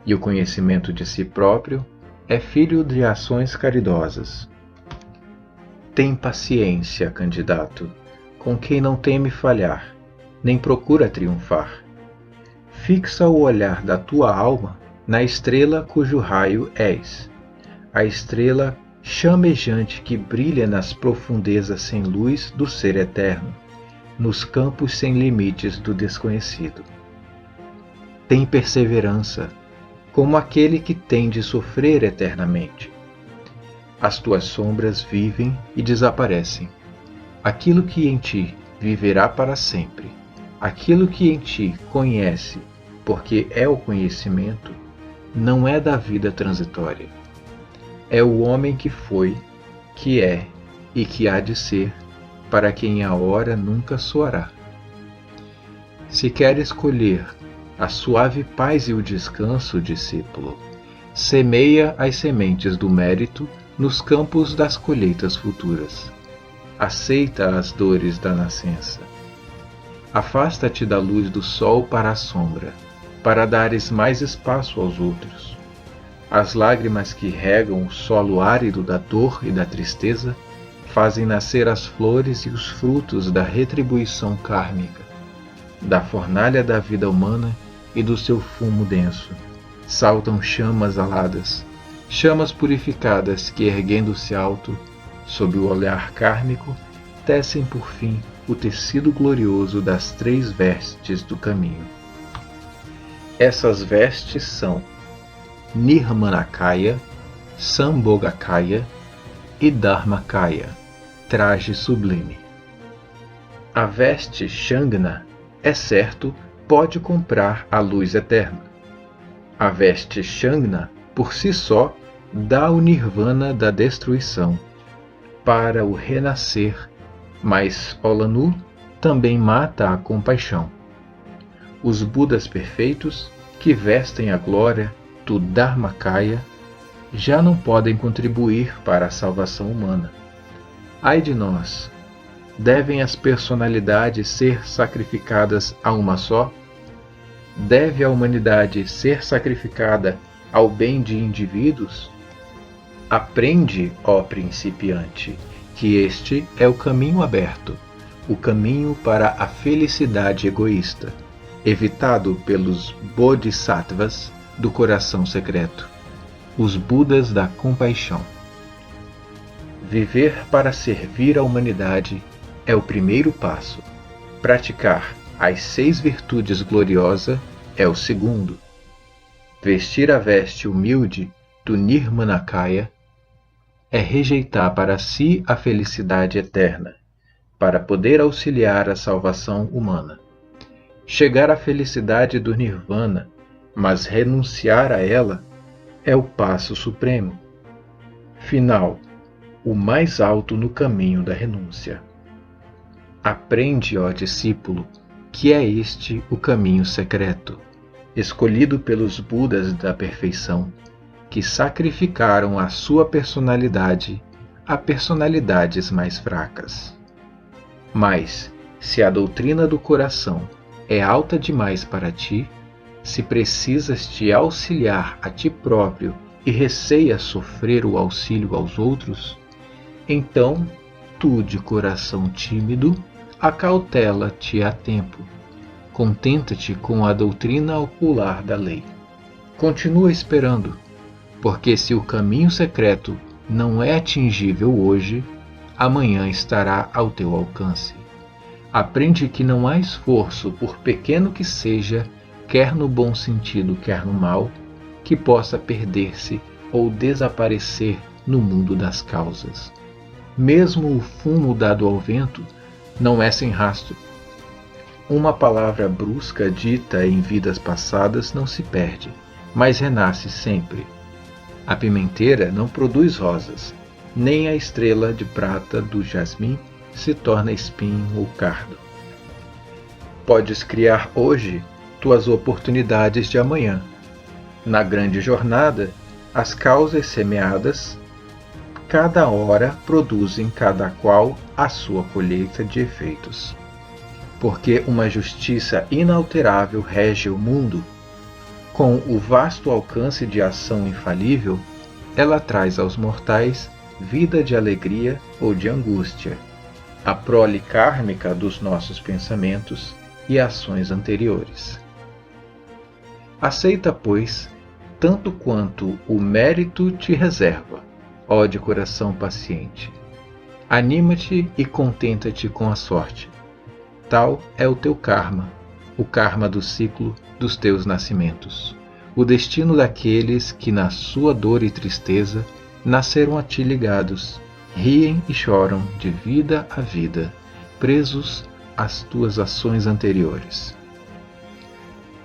e o conhecimento de si próprio é filho de ações caridosas. Tem paciência, candidato. com quem não teme falhar, nem procura triunfar. Fixa o olhar da tua alma na estrela cujo raio és, a estrela chamejante que brilha nas profundezas sem luz do ser eterno, nos campos sem limites do desconhecido. Tem perseverança, como aquele que tem de sofrer eternamente. As tuas sombras vivem e desaparecem. Aquilo que em ti viverá para sempre, aquilo que em ti conhece, porque é o conhecimento, não é da vida transitória. É o homem que foi, que é e que há de ser, para quem a hora nunca soará. Se quer escolher a suave paz e o descanso, discípulo, semeia as sementes do mérito nos campos das colheitas futuras. Aceita as dores da nascença. Afasta-te da luz do sol para a sombra, para dares mais espaço aos outros. As lágrimas que regam o solo árido da dor e da tristeza fazem nascer as flores e os frutos da retribuição kármica, da fornalha da vida humana e do seu fumo denso. Saltam chamas aladas, chamas purificadas que, erguendo-se alto, sob o olhar kármico, tecem por fim o tecido glorioso das 3 vestes do caminho. Essas vestes são Nirmanakaya, Sambhogakaya e Dharmakaya, traje sublime. A veste Shangna, é certo, pode comprar a luz eterna. A veste Shangna, por si só, dá o nirvana da destruição, para o renascer, mas Olanu também mata a compaixão. Os Budas perfeitos, que vestem a glória do Dharmakaya, já não podem contribuir para a salvação humana. Ai de nós! Devem as personalidades ser sacrificadas a uma só? Deve a humanidade ser sacrificada ao bem de indivíduos? Aprende, ó principiante, que este é o caminho aberto, o caminho para a felicidade egoísta, evitado pelos Bodhisattvas do coração secreto, os Budas da compaixão. Viver para servir a humanidade é o primeiro passo. Praticar as 6 virtudes gloriosas é o segundo. Vestir a veste humilde do Nirmanakaya é rejeitar para si a felicidade eterna, para poder auxiliar a salvação humana. Chegar à felicidade do Nirvana, mas renunciar a ela, é o passo supremo. Final, o mais alto no caminho da renúncia. Aprende, ó discípulo, que é este o caminho secreto, escolhido pelos Budas da perfeição, que sacrificaram a sua personalidade a personalidades mais fracas. Mas, se a doutrina do coração é alta demais para ti, se precisas te auxiliar a ti próprio e receias sofrer o auxílio aos outros, então, tu de coração tímido, acautela-te a tempo. Contenta-te com a doutrina ocular da lei. Continua esperando, porque se o caminho secreto não é atingível hoje, amanhã estará ao teu alcance. Aprende que não há esforço, por pequeno que seja, quer no bom sentido, quer no mau, que possa perder-se ou desaparecer no mundo das causas. Mesmo o fumo dado ao vento não é sem rastro. Uma palavra brusca dita em vidas passadas não se perde, mas renasce sempre. A pimenteira não produz rosas, nem a estrela de prata do jasmim se torna espinho ou cardo. Podes criar hoje tuas oportunidades de amanhã. Na grande jornada, as causas semeadas, cada hora produzem cada qual a sua colheita de efeitos. Porque uma justiça inalterável rege o mundo, com o vasto alcance de ação infalível, ela traz aos mortais vida de alegria ou de angústia, a prole kármica dos nossos pensamentos e ações anteriores. Aceita, pois, tanto quanto o mérito te reserva, ó de coração paciente. Anima-te e contenta-te com a sorte. Tal é o teu karma, o karma do ciclo dos teus nascimentos, o destino daqueles que na sua dor e tristeza nasceram a ti ligados, riem e choram de vida a vida, presos às tuas ações anteriores.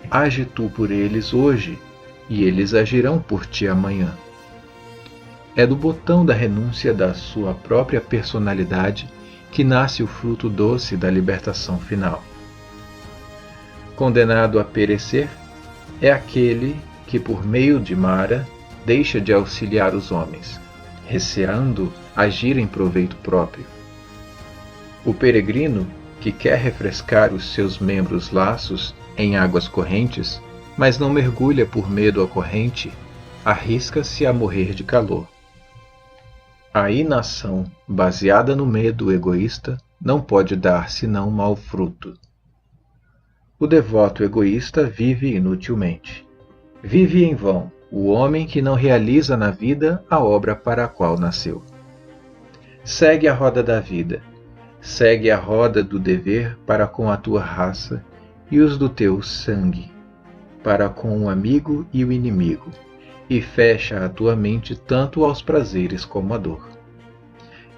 Age tu por eles hoje, e eles agirão por ti amanhã. É do botão da renúncia da sua própria personalidade que nasce o fruto doce da libertação final. Condenado a perecer é aquele que, por meio de Mara, deixa de auxiliar os homens, receando agir em proveito próprio. O peregrino, que quer refrescar os seus membros laços em águas correntes, mas não mergulha por medo à corrente, arrisca-se a morrer de calor. A inação, baseada no medo egoísta, não pode dar senão mau fruto. O devoto egoísta vive inutilmente. Vive em vão o homem que não realiza na vida a obra para a qual nasceu. Segue a roda da vida, segue a roda do dever para com a tua raça e os do teu sangue, para com o amigo e o inimigo, e fecha a tua mente tanto aos prazeres como à dor.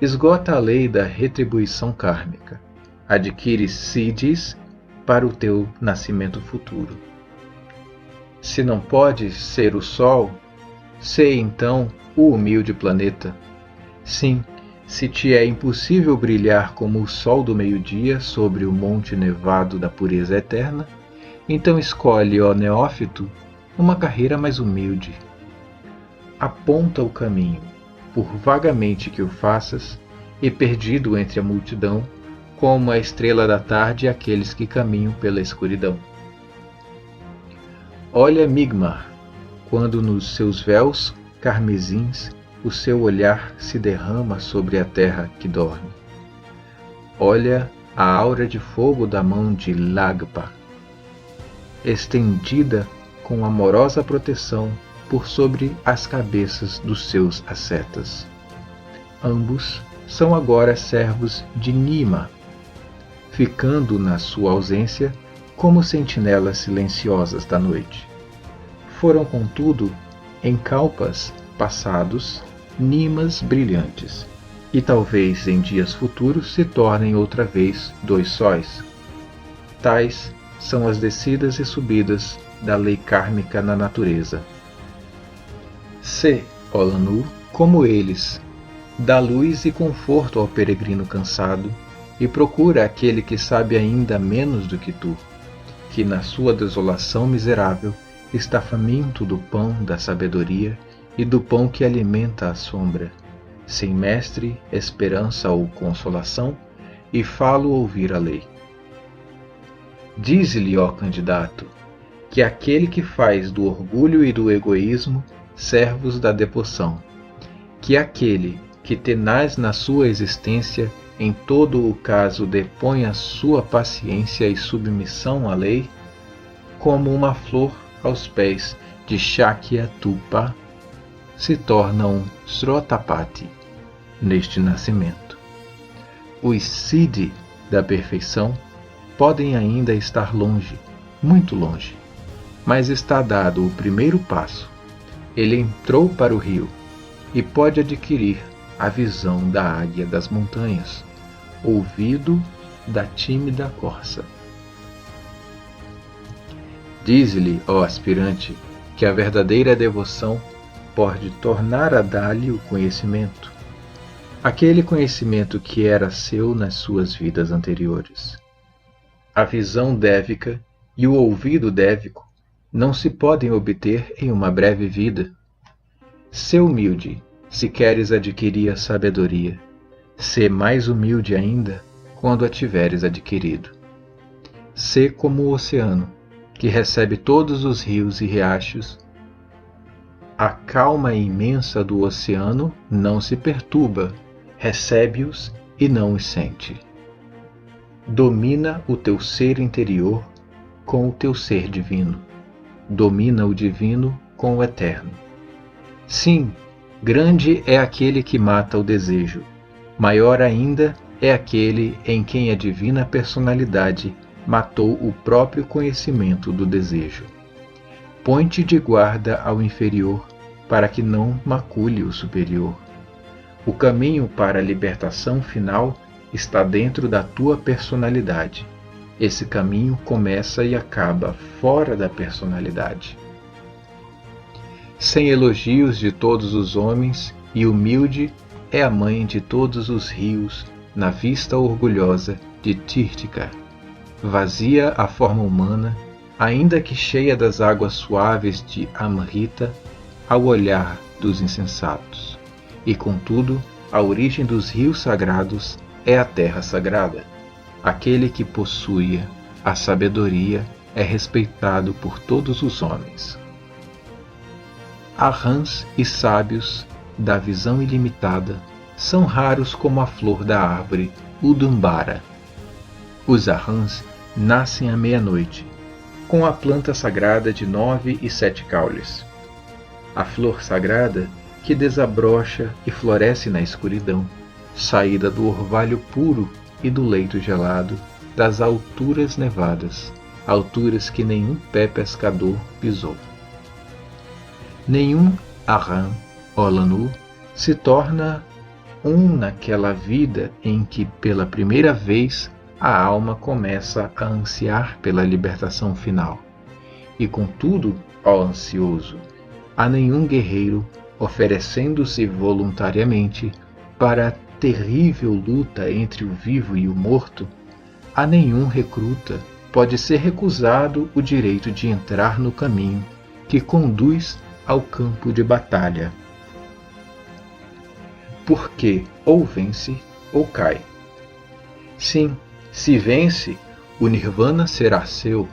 Esgota a lei da retribuição kármica, adquire siddhis para o teu nascimento futuro. Se não podes ser o Sol, sê então o humilde planeta. Sim, se te é impossível brilhar como o sol do meio-dia sobre o monte nevado da pureza eterna, então escolhe, ó neófito, uma carreira mais humilde. Aponta o caminho, por vagamente que o faças, e perdido entre a multidão, como a estrela da tarde aqueles que caminham pela escuridão. Olha Migmar, quando nos seus véus carmesins o seu olhar se derrama sobre a terra que dorme. Olha a aura de fogo da mão de Lagpa, estendida com amorosa proteção por sobre as cabeças dos seus ascetas. Ambos são agora servos de Nima, ficando na sua ausência como sentinelas silenciosas da noite. Foram, contudo, em kalpas passados, Nimas brilhantes, e talvez em dias futuros se tornem outra vez dois sóis. Tais são as descidas e subidas da lei kármica na natureza. Sê, ó Lanu, como eles, dá luz e conforto ao peregrino cansado, e procura aquele que sabe ainda menos do que tu, que na sua desolação miserável está faminto do pão da sabedoria e do pão que alimenta a sombra, sem mestre, esperança ou consolação, e falo ouvir a lei. Dize-lhe, ó candidato, que aquele que faz do orgulho e do egoísmo servos da devoção, que aquele que tenaz na sua existência em todo o caso depõe a sua paciência e submissão à lei, como uma flor aos pés de Shakya-tupa, se torna um Srotapati neste nascimento. Os Siddhi da perfeição podem ainda estar longe, muito longe, mas está dado o primeiro passo. Ele entrou para o rio e pode adquirir a visão da águia das montanhas, ouvido da tímida corça. Dize-lhe, ó aspirante, que a verdadeira devoção pode tornar a dar-lhe o conhecimento, aquele conhecimento que era seu nas suas vidas anteriores. A visão dévica e o ouvido dévico não se podem obter em uma breve vida. Sê humilde, se queres adquirir a sabedoria. Sê mais humilde ainda quando a tiveres adquirido. Sê como o oceano, que recebe todos os rios e riachos. A calma imensa do oceano não se perturba, recebe-os e não os sente. Domina o teu ser interior com o teu ser divino. Domina o divino com o eterno. Sim, grande é aquele que mata o desejo. Maior ainda é aquele em quem a divina personalidade matou o próprio conhecimento do desejo. Põe-te de guarda ao inferior, para que não macule o superior. O caminho para a libertação final está dentro da tua personalidade. Esse caminho começa e acaba fora da personalidade. Sem elogios de todos os homens e humilde é a mãe de todos os rios na vista orgulhosa de Tirtica. Vazia a forma humana, ainda que cheia das águas suaves de Amrita, ao olhar dos insensatos. E contudo, a origem dos rios sagrados é a terra sagrada. Aquele que possui a sabedoria é respeitado por todos os homens. Arhãs e sábios da visão ilimitada são raros como a flor da árvore Udumbara. Os arhãs nascem à meia-noite, com a planta sagrada de 9 e 7 caules. A flor sagrada que desabrocha e floresce na escuridão, saída do orvalho puro e do leito gelado das alturas nevadas, alturas que nenhum pé pescador pisou. Nenhum Arhã, Olanu, se torna um naquela vida em que pela primeira vez a alma começa a ansiar pela libertação final. E contudo, ó ansioso, a nenhum guerreiro oferecendo-se voluntariamente para a terrível luta entre o vivo e o morto, a nenhum recruta pode ser recusado o direito de entrar no caminho que conduz ao campo de batalha. Porque ou vence ou cai. Sim, se vence, o Nirvana será seu.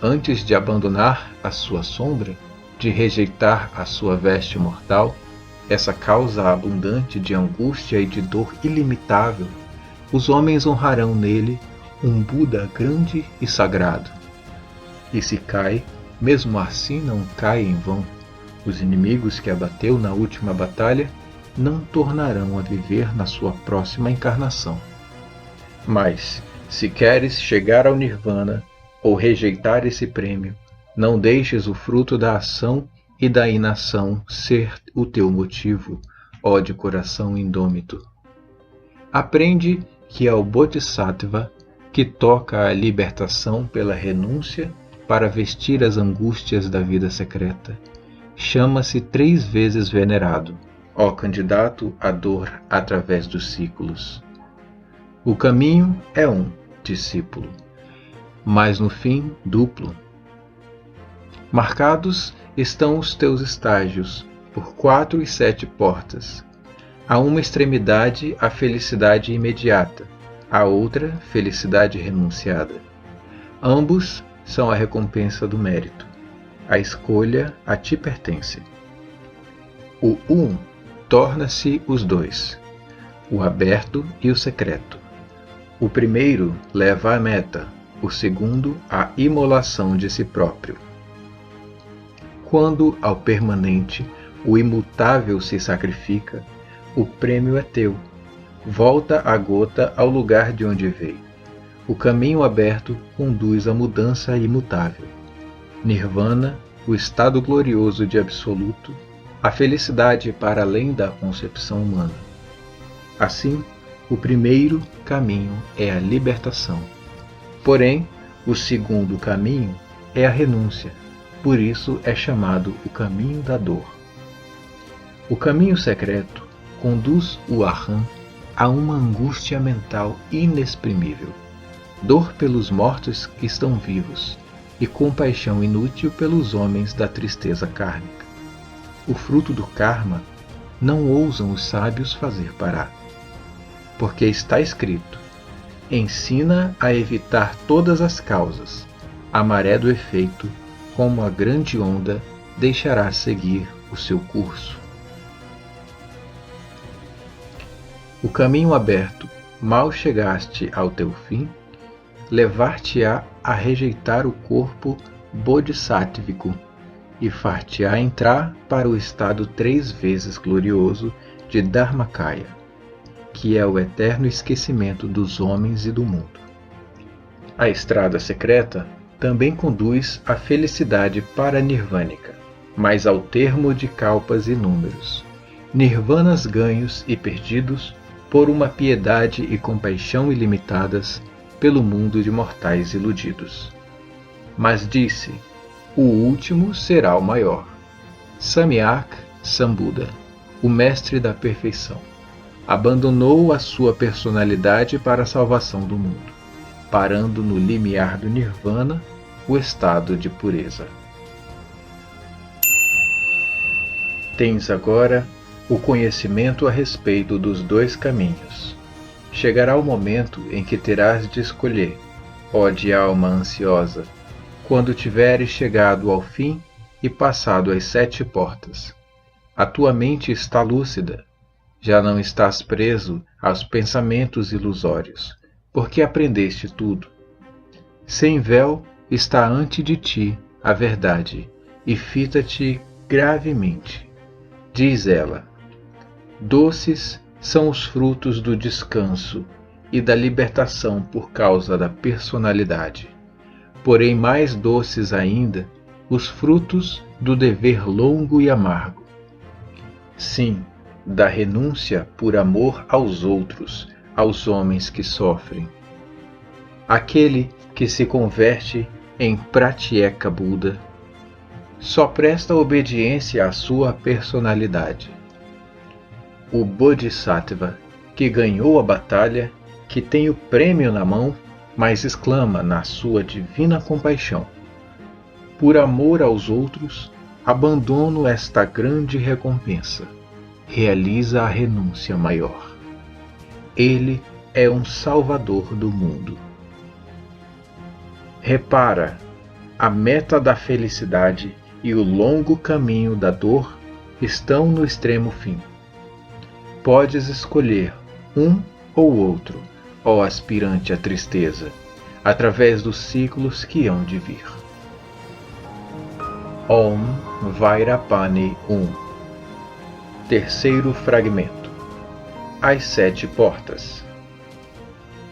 Antes de abandonar a sua sombra, de rejeitar a sua veste mortal, essa causa abundante de angústia e de dor ilimitável, os homens honrarão nele um Buda grande e sagrado. E se cai, mesmo assim não cai em vão. Os inimigos que abateu na última batalha não tornarão a viver na sua próxima encarnação. Mas, se queres chegar ao Nirvana ou rejeitar esse prêmio, não deixes o fruto da ação e da inação ser o teu motivo, ó de coração indômito. Aprende que é o Bodhisattva que toca a libertação pela renúncia para vestir as angústias da vida secreta. Chama-se 3 vezes venerado, ó candidato à dor através dos ciclos. O caminho é um, discípulo, mas no fim duplo. Marcados estão os teus estágios por 4 e 7 portas. A uma extremidade a felicidade imediata, a outra felicidade renunciada. Ambos são a recompensa do mérito. A escolha a ti pertence. O um torna-se os 2, o aberto e o secreto. O primeiro leva à meta, o segundo à imolação de si próprio. Quando ao permanente o imutável se sacrifica, o prêmio é teu. Volta a gota ao lugar de onde veio. O caminho aberto conduz à mudança imutável. Nirvana, o estado glorioso de absoluto, a felicidade para além da concepção humana. Assim, o primeiro caminho é a libertação. Porém, o segundo caminho é a renúncia. Por isso é chamado o caminho da dor. O caminho secreto conduz o Arhã a uma angústia mental inexprimível, dor pelos mortos que estão vivos e compaixão inútil pelos homens da tristeza kármica. O fruto do karma não ousam os sábios fazer parar, porque está escrito: ensina a evitar todas as causas, a maré do efeito, como a grande onda, deixará seguir o seu curso. O caminho aberto, mal chegaste ao teu fim, levar-te-á a rejeitar o corpo bodhisattvico e far-te-á entrar para o estado 3 vezes glorioso de Dharmakaya, que é o eterno esquecimento dos homens e do mundo. A estrada secreta também conduz à felicidade paranirvânica, mas ao termo de kalpas inúmeros, nirvanas ganhos e perdidos por uma piedade e compaixão ilimitadas pelo mundo de mortais iludidos. Mas disse, o último será o maior. Samyak Sambuddha, o mestre da perfeição, abandonou a sua personalidade para a salvação do mundo, parando no limiar do nirvana, o estado de pureza. Tens agora o conhecimento a respeito dos 2 caminhos. Chegará o momento em que terás de escolher, ó de alma ansiosa, quando tiveres chegado ao fim e passado as 7 portas. A tua mente está lúcida, já não estás preso aos pensamentos ilusórios, porque aprendeste tudo. Sem véu está ante de ti a verdade, e fita-te gravemente. Diz ela, doces são os frutos do descanso e da libertação por causa da personalidade. Porém mais doces ainda, os frutos do dever longo e amargo. Sim, da renúncia por amor aos outros, aos homens que sofrem. Aquele que se converte em Pratyeka Buda só presta obediência à sua personalidade. O Bodhisattva, que ganhou a batalha, que tem o prêmio na mão, mas exclama na sua divina compaixão: por amor aos outros, abandono esta grande recompensa. Realiza a renúncia maior. Ele é um salvador do mundo. Repara, a meta da felicidade e o longo caminho da dor estão no extremo fim. Podes escolher um ou outro, ó aspirante à tristeza, através dos ciclos que hão de vir. Om Vairapani 1. Terceiro fragmento. As 7 portas.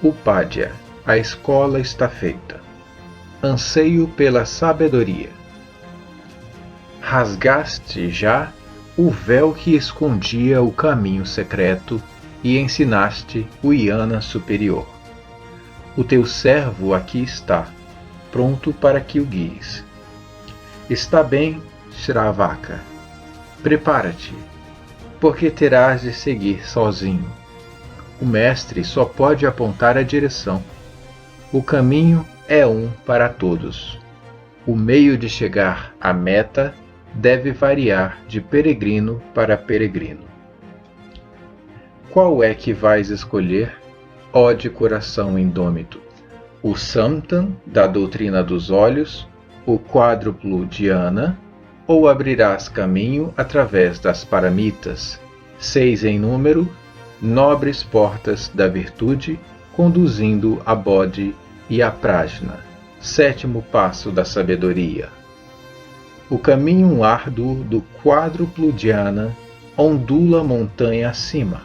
Upadhyaya, a escola está feita. Anseio pela sabedoria. Rasgaste já o véu que escondia o caminho secreto e ensinaste o Jnana superior. O teu servo aqui está, pronto para que o guies. Está bem, Shravaka. Prepara-te, porque terás de seguir sozinho. O mestre só pode apontar a direção. O caminho é um para todos. O meio de chegar à meta deve variar de peregrino para peregrino. Qual é que vais escolher, ó de coração indômito? O Samtan, da doutrina dos olhos, o quádruplo Dhyana, ou abrirás caminho através das paramitas, 6 em número, nobres portas da virtude, conduzindo a Bodhi e a Prajna, 7º passo da sabedoria. O caminho árduo do quádruplo Dhyana ondula montanha acima.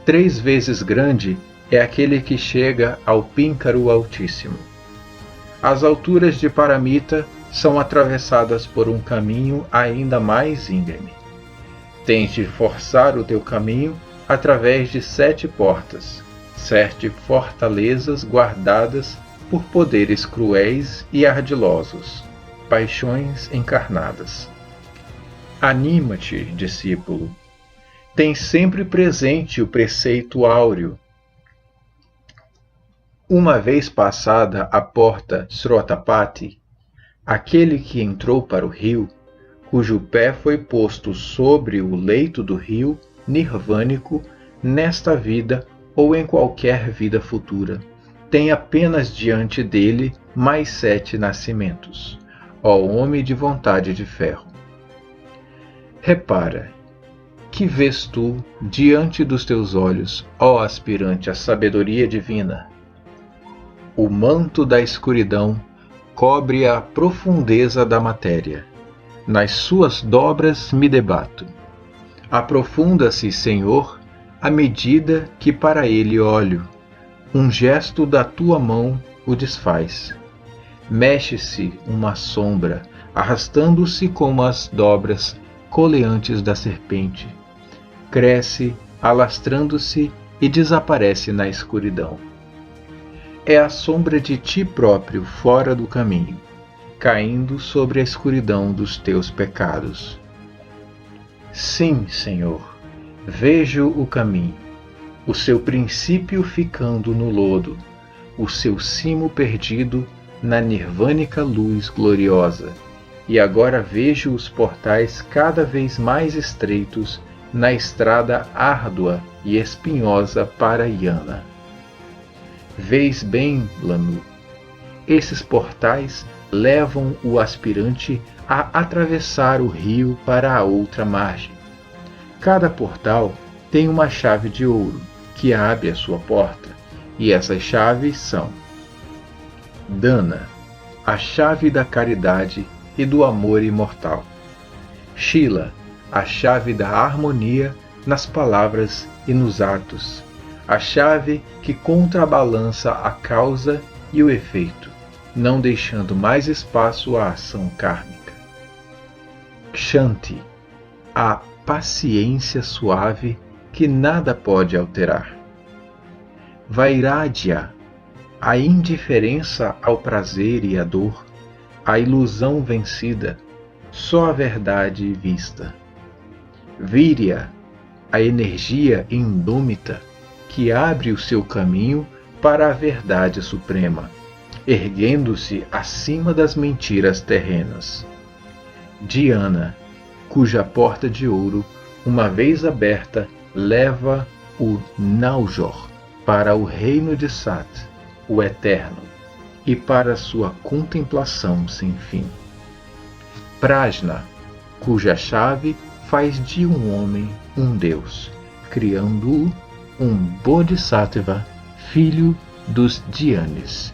3 vezes grande é aquele que chega ao píncaro altíssimo. As alturas de Paramita são atravessadas por um caminho ainda mais íngreme. Tens de forçar o teu caminho através de 7 portas, 7 fortalezas guardadas por poderes cruéis e ardilosos, paixões encarnadas. Anima-te, discípulo. Tem sempre presente o preceito áureo. Uma vez passada a porta Srotapati, aquele que entrou para o rio, cujo pé foi posto sobre o leito do rio nirvânico nesta vida ou em qualquer vida futura, tem apenas diante dele mais 7 nascimentos, ó homem de vontade de ferro. Repara, que vês tu diante dos teus olhos, ó aspirante à sabedoria divina? O manto da escuridão cobre a profundeza da matéria. Nas suas dobras me debato. Aprofunda-se, Senhor, à medida que para ele olho. Um gesto da tua mão o desfaz. Mexe-se uma sombra, arrastando-se como as dobras coleantes da serpente. Cresce, alastrando-se e desaparece na escuridão. É a sombra de ti próprio fora do caminho, caindo sobre a escuridão dos teus pecados. Sim, Senhor, vejo o caminho, o seu princípio ficando no lodo, o seu cimo perdido na nirvânica luz gloriosa, e agora vejo os portais cada vez mais estreitos na estrada árdua e espinhosa para Iana. Vês bem, Lanu, esses portais levam o aspirante a atravessar o rio para a outra margem. Cada portal tem uma chave de ouro que abre a sua porta, e essas chaves são: Dana, a chave da caridade e do amor imortal; Shila, a chave da harmonia nas palavras e nos atos, a chave que contrabalança a causa e o efeito, não deixando mais espaço à ação kármica; Kshanti, a paciência suave que nada pode alterar; Vairagya, a indiferença ao prazer e à dor, a ilusão vencida, só a verdade vista; Virya, a energia indômita que abre o seu caminho para a verdade suprema, erguendo-se acima das mentiras terrenas; Dhyana, cuja porta de ouro, uma vez aberta, leva o Naujor para o reino de Sat, o Eterno, e para sua contemplação sem fim; Prajna, cuja chave faz de um homem um Deus, criando-o um Bodhisattva, filho dos Dhyanis.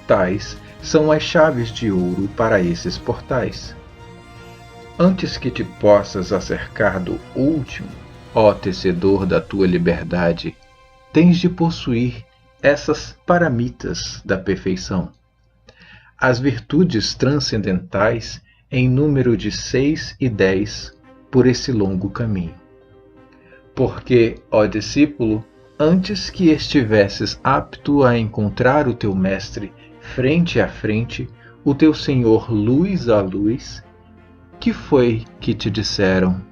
Tais são as chaves de ouro para esses portais. Antes que te possas acercar do último, ó tecedor da tua liberdade, tens de possuir essas paramitas da perfeição, as virtudes transcendentais em número de 6 e 10 por esse longo caminho. Porque, ó discípulo, antes que estivesses apto a encontrar o teu mestre frente a frente, o teu Senhor luz a luz, que foi que te disseram?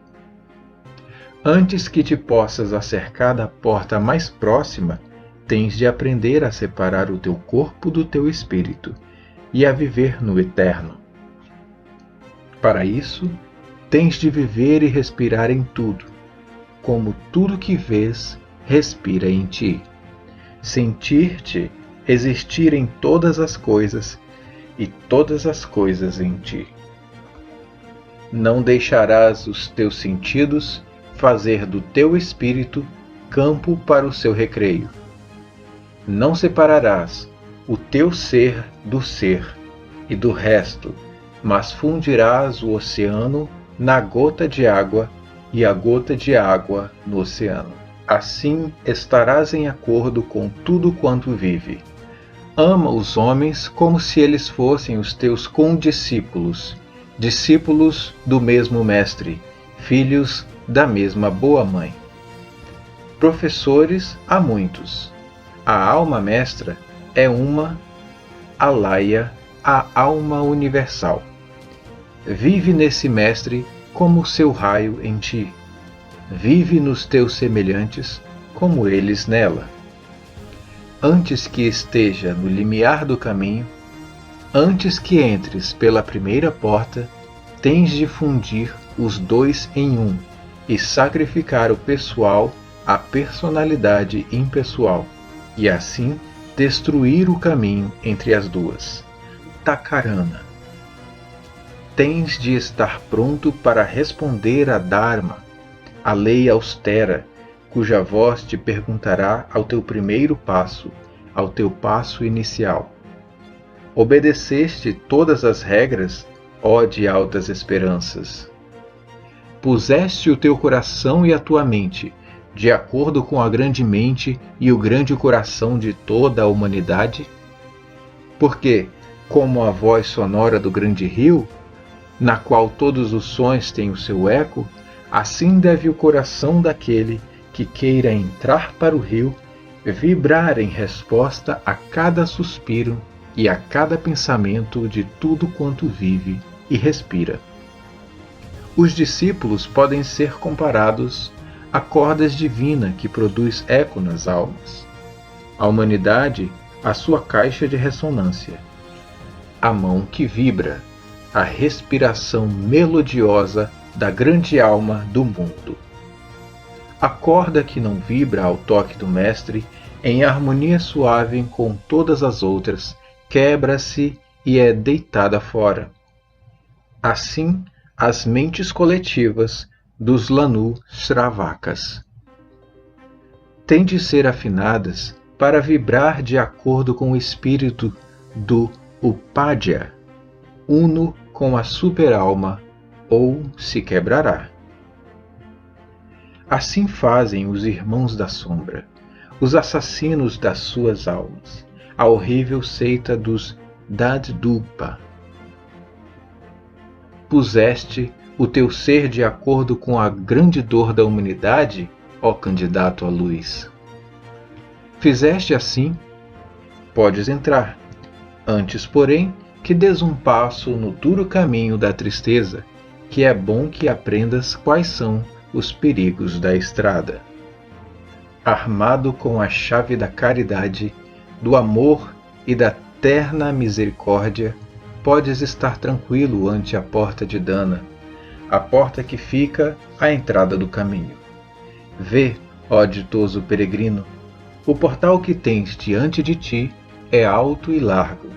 Antes que te possas acercar da porta mais próxima, tens de aprender a separar o teu corpo do teu espírito e a viver no eterno. Para isso, tens de viver e respirar em tudo, como tudo que vês respira em ti. Sentir-te existir em todas as coisas e todas as coisas em ti. Não deixarás os teus sentidos fazer do teu espírito campo para o seu recreio. Não separarás o teu ser do ser e do resto, mas fundirás o oceano na gota de água e a gota de água no oceano. Assim estarás em acordo com tudo quanto vive. Ama os homens como se eles fossem os teus condiscípulos, discípulos do mesmo mestre, filhos da mesma boa mãe. Professores há muitos. A alma mestra é uma, Alaya, a alma universal. Vive nesse mestre como seu raio em ti. Vive nos teus semelhantes como eles nela. Antes que esteja no limiar do caminho, antes que entres pela primeira porta, tens de fundir os dois em um e sacrificar o pessoal à personalidade impessoal, e assim destruir o caminho entre as duas. Takarana. Tens de estar pronto para responder a Dharma, a lei austera, cuja voz te perguntará ao teu primeiro passo, ao teu passo inicial. Obedeceste todas as regras, ó de altas esperanças. Puseste o teu coração e a tua mente, de acordo com a grande mente e o grande coração de toda a humanidade? Porque, como a voz sonora do grande rio, na qual todos os sons têm o seu eco, assim deve o coração daquele que queira entrar para o rio vibrar em resposta a cada suspiro e a cada pensamento de tudo quanto vive e respira. Os discípulos podem ser comparados a cordas divinas que produz eco nas almas. A humanidade, a sua caixa de ressonância. A mão que vibra, a respiração melodiosa da grande alma do mundo. A corda que não vibra ao toque do Mestre, em harmonia suave com todas as outras, quebra-se e é deitada fora. Assim, as mentes coletivas dos Lanu Sravakas têm de ser afinadas para vibrar de acordo com o espírito do Upadhyaya, uno com a super-alma, ou se quebrará. Assim fazem os irmãos da sombra, os assassinos das suas almas, a horrível seita dos Daddupa. Puseste o teu ser de acordo com a grande dor da humanidade, ó candidato à luz. Fizeste assim? Podes entrar. Antes, porém, que des um passo no duro caminho da tristeza, que é bom que aprendas quais são os perigos da estrada. Armado com a chave da caridade, do amor e da terna misericórdia, podes estar tranquilo ante a porta de Dana, a porta que fica à entrada do caminho. Vê, ó ditoso peregrino, o portal que tens diante de ti é alto e largo,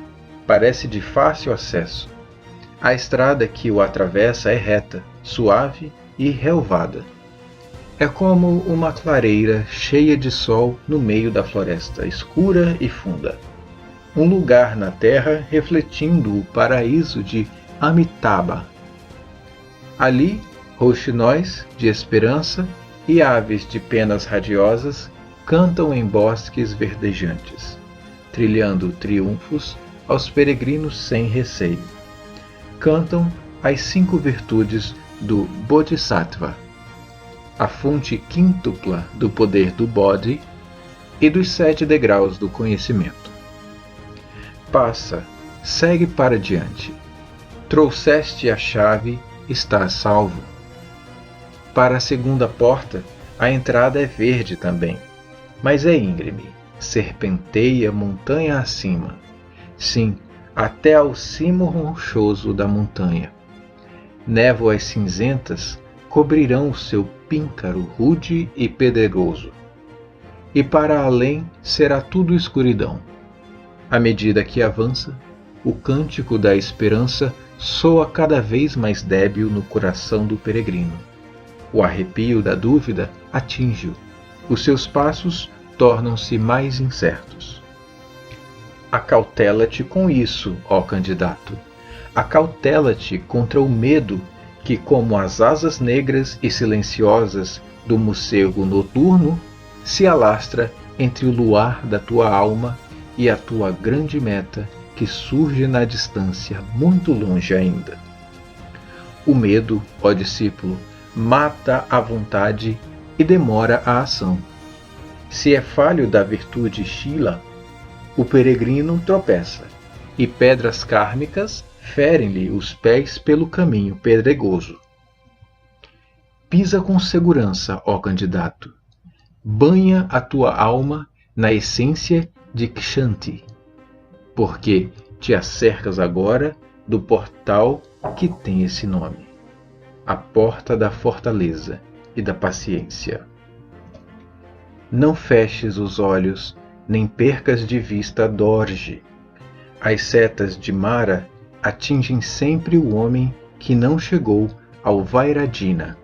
parece de fácil acesso. A estrada que o atravessa é reta, suave e relvada. É como uma clareira cheia de sol no meio da floresta escura e funda. Um lugar na terra refletindo o paraíso de Amitabha. Ali, roxinóis de esperança e aves de penas radiosas cantam em bosques verdejantes, trilhando triunfos aos peregrinos sem receio. Cantam as 5 virtudes do Bodhisattva, a fonte quíntupla do poder do Bodhi e dos 7 degraus do conhecimento. Passa, segue para diante. Trouxeste a chave, estás salvo. Para a segunda porta, a entrada é verde também, mas é íngreme, serpenteia montanha acima. Sim, até ao cimo rochoso da montanha. Névoas cinzentas cobrirão o seu píncaro rude e pedregoso. E para além será tudo escuridão. À medida que avança, o cântico da esperança soa cada vez mais débil no coração do peregrino. O arrepio da dúvida atinge-o. Os seus passos tornam-se mais incertos. Acautela-te com isso, ó candidato. Acautela-te contra o medo que, como as asas negras e silenciosas do morcego noturno, se alastra entre o luar da tua alma e a tua grande meta que surge na distância muito longe ainda. O medo, ó discípulo, mata a vontade e demora a ação. Se é falho da virtude Shila, o peregrino tropeça, e pedras kármicas ferem-lhe os pés pelo caminho pedregoso. Pisa com segurança, ó candidato. Banha a tua alma na essência de Kshanti, porque te acercas agora do portal que tem esse nome, a porta da fortaleza e da paciência. Não feches os olhos, nem percas de vista Dorje. As setas de Mara atingem sempre o homem que não chegou ao Vairadhina.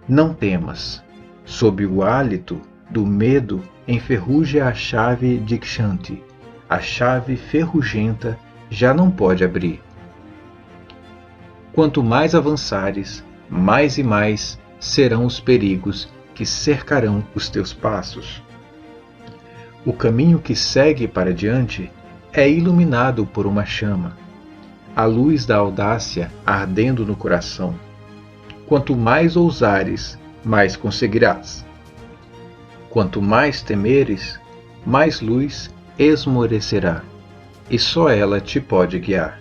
Não temas, sob o hálito do medo enferruja a chave Dikshanti. A chave ferrugenta já não pode abrir. Quanto mais avançares, mais e mais serão os perigos que cercarão os teus passos. O caminho que segue para diante é iluminado por uma chama, a luz da audácia ardendo no coração. Quanto mais ousares, mais conseguirás. Quanto mais temeres, mais luz esmorecerá, e só ela te pode guiar.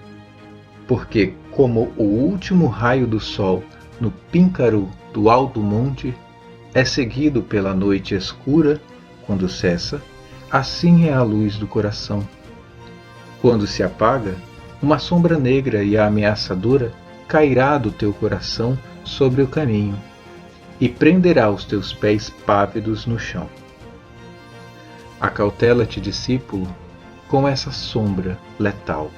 Porque, como o último raio do sol no píncaro do alto monte é seguido pela noite escura quando cessa, assim é a luz do coração. Quando se apaga, uma sombra negra e ameaçadora cairá do teu coração sobre o caminho e prenderá os teus pés pávidos no chão. Acautela-te, discípulo, com essa sombra letal.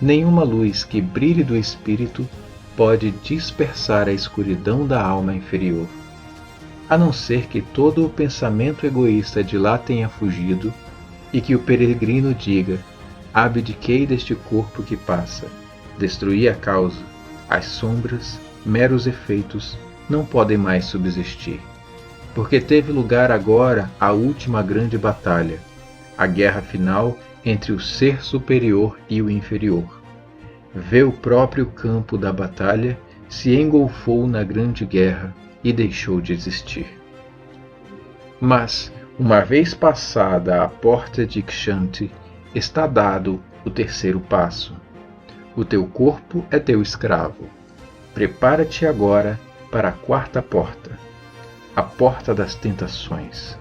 Nenhuma luz que brilhe do espírito pode dispersar a escuridão da alma inferior, a não ser que todo o pensamento egoísta de lá tenha fugido e que o peregrino diga: abdiquei deste corpo que passa, destruí a causa, as sombras, meros efeitos, não podem mais subsistir. Porque teve lugar agora a última grande batalha, a guerra final entre o ser superior e o inferior. Vê o próprio campo da batalha, se engolfou na grande guerra e deixou de existir. Mas, uma vez passada a porta de Kshanti, está dado o terceiro passo. O teu corpo é teu escravo. Prepara-te agora para a quarta porta, a porta das tentações,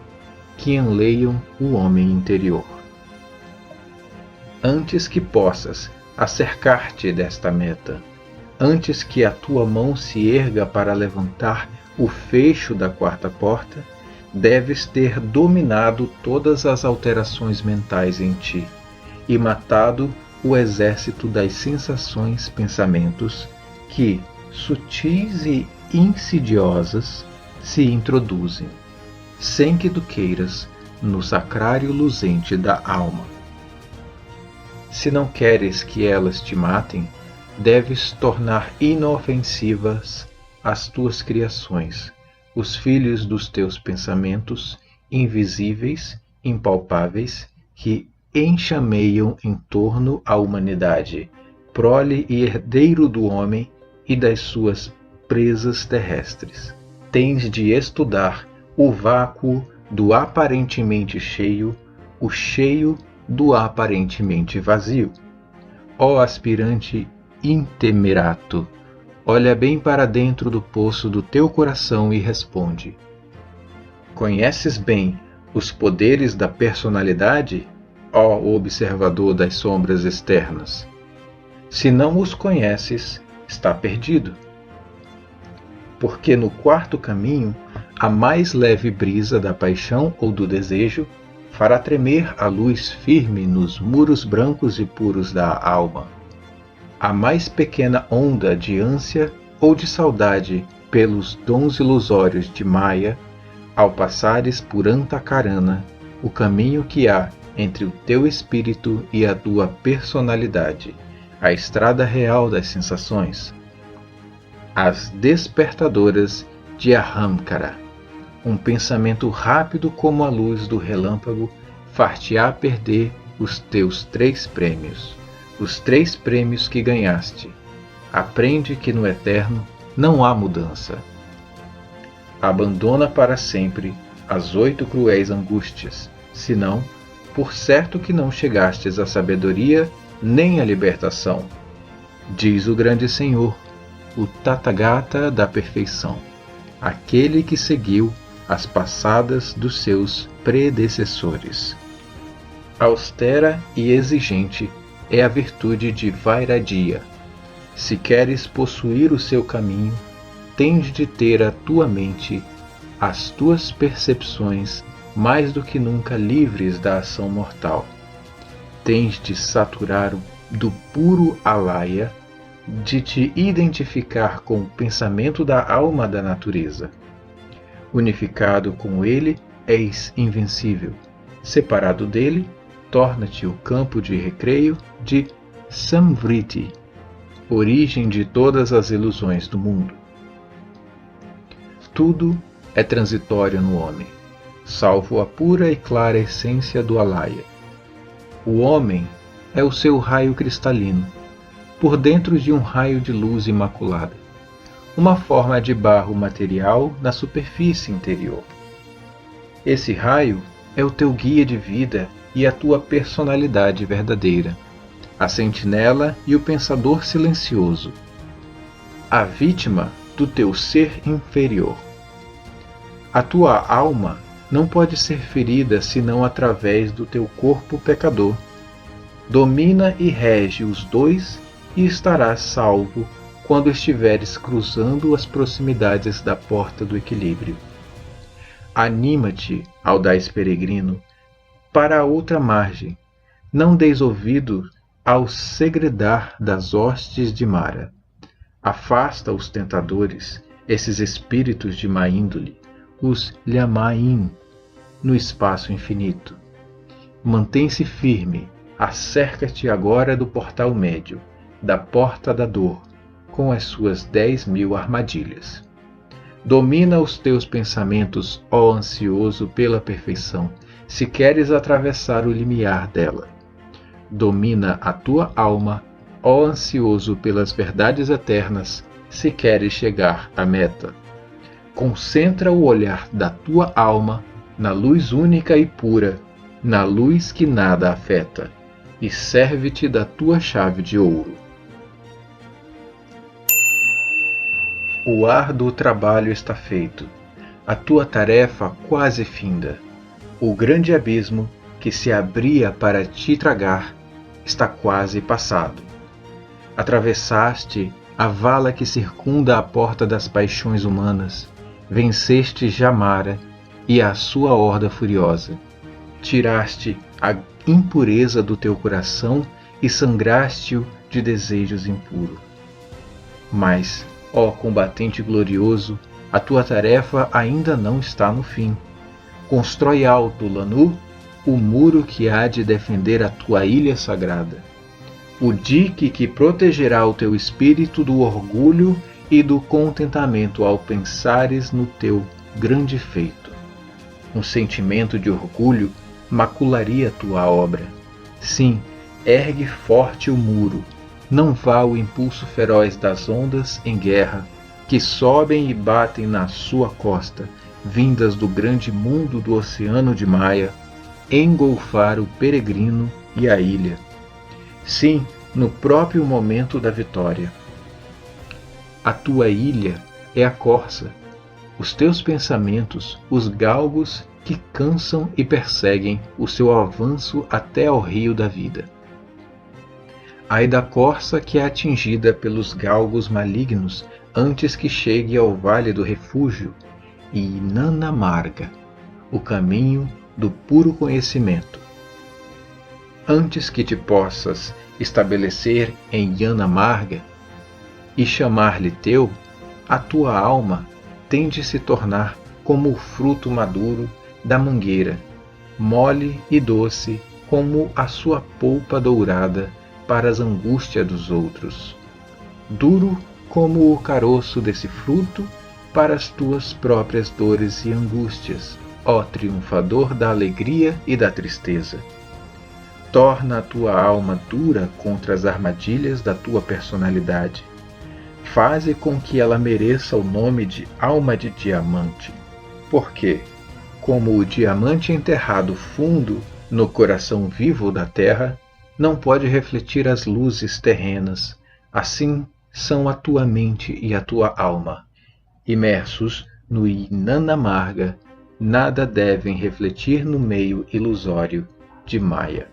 que enleiam o homem interior. Antes que possas acercar-te desta meta, antes que a tua mão se erga para levantar o fecho da quarta porta, deves ter dominado todas as alterações mentais em ti e matado o exército das sensações, pensamentos que, sutis e insidiosas, se introduzem, sem que tu queiras, no sacrário luzente da alma. Se não queres que elas te matem, deves tornar inofensivas as tuas criações, os filhos dos teus pensamentos, invisíveis, impalpáveis, que enxameiam em torno a humanidade, prole e herdeiro do homem e das suas presas terrestres. Tens de estudar o vácuo do aparentemente cheio, o cheio do aparentemente vazio. Ó aspirante intemerato, olha bem para dentro do poço do teu coração e responde: conheces bem os poderes da personalidade, ó observador das sombras externas? Se não os conheces, está perdido. Porque no quarto caminho, a mais leve brisa da paixão ou do desejo fará tremer a luz firme nos muros brancos e puros da alma. A mais pequena onda de ânsia ou de saudade pelos dons ilusórios de Maya, ao passares por Antakarana, o caminho que há entre o teu espírito e a tua personalidade, a estrada real das sensações, as despertadoras de Ahamkara, um pensamento rápido como a luz do relâmpago, far-te-á perder os teus 3 prêmios, os 3 prêmios que ganhaste. Aprende que no eterno não há mudança. Abandona para sempre as 8 cruéis angústias, senão, por certo que não chegastes à sabedoria nem à libertação. Diz o grande Senhor, o Tathagata da perfeição, aquele que seguiu as passadas dos seus predecessores. Austera e exigente é a virtude de Vairagya. Se queres possuir o seu caminho, tens de ter a tua mente, as tuas percepções mais do que nunca livres da ação mortal. Tens de saturar do puro alaya, de te identificar com o pensamento da alma da natureza. Unificado com ele, és invencível. Separado dele, torna-te o campo de recreio de Samvriti, origem de todas as ilusões do mundo. Tudo é transitório no homem, salvo a pura e clara essência do Alaya. O homem é o seu raio cristalino, por dentro de um raio de luz imaculada, uma forma de barro material na superfície interior. Esse raio é o teu guia de vida e a tua personalidade verdadeira, a sentinela e o pensador silencioso, a vítima do teu ser inferior. A tua alma não pode ser ferida senão através do teu corpo pecador. Domina e rege os dois e estarás salvo quando estiveres cruzando as proximidades da porta do equilíbrio. Anima-te, audaz peregrino, para a outra margem. Não deis ouvido ao segredar das hostes de Mara. Afasta os tentadores, esses espíritos de má índole, os Lhamaim, no espaço infinito. Mantém-se firme, acerca-te agora do portal médio, da porta da dor, com as suas 10.000 armadilhas. Domina os teus pensamentos, ó ansioso pela perfeição, se queres atravessar o limiar dela. Domina a tua alma, ó ansioso pelas verdades eternas, se queres chegar à meta. Concentra o olhar da tua alma na luz única e pura, na luz que nada afeta, e serve-te da tua chave de ouro. O árduo trabalho está feito, a tua tarefa quase finda. O grande abismo que se abria para te tragar está quase passado. Atravessaste a vala que circunda a porta das paixões humanas, venceste Jamara e a sua horda furiosa. Tiraste a impureza do teu coração e sangraste-o de desejos impuros. Mas, ó combatente glorioso, a tua tarefa ainda não está no fim. Constrói alto, Lanu, o muro que há de defender a tua ilha sagrada. O dique que protegerá o teu espírito do orgulho e do contentamento ao pensares no teu grande feito. Um sentimento de orgulho macularia tua obra. Sim, ergue forte o muro. Não vá o impulso feroz das ondas em guerra, que sobem e batem na sua costa, vindas do grande mundo do oceano de Maia, engolfar o peregrino e a ilha. Sim, no próprio momento da vitória. A tua ilha é a corça, os teus pensamentos, os galgos que cansam e perseguem o seu avanço até ao rio da vida. Ai da corça que é atingida pelos galgos malignos antes que chegue ao vale do refúgio e Nanamarga, o caminho do puro conhecimento. Antes que te possas estabelecer em Yanamarga e chamar-lhe teu, a tua alma tem de se tornar como o fruto maduro da mangueira, mole e doce como a sua polpa dourada para as angústias dos outros, duro como o caroço desse fruto para as tuas próprias dores e angústias, ó triunfador da alegria e da tristeza. Torna a tua alma dura contra as armadilhas da tua personalidade. Faze com que ela mereça o nome de alma de diamante, porque, como o diamante enterrado fundo no coração vivo da terra, não pode refletir as luzes terrenas, assim são a tua mente e a tua alma. Imersos no Inanamarga, nada devem refletir no meio ilusório de Maya.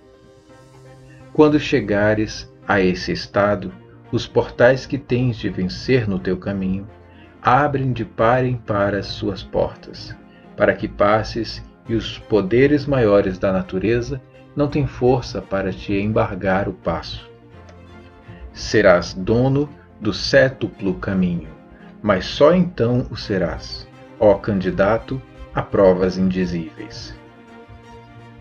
Quando chegares a esse estado, os portais que tens de vencer no teu caminho abrem de par em par as suas portas, para que passes e os poderes maiores da natureza não têm força para te embargar o passo. Serás dono do cétuplo caminho, mas só então o serás, ó candidato a provas indizíveis.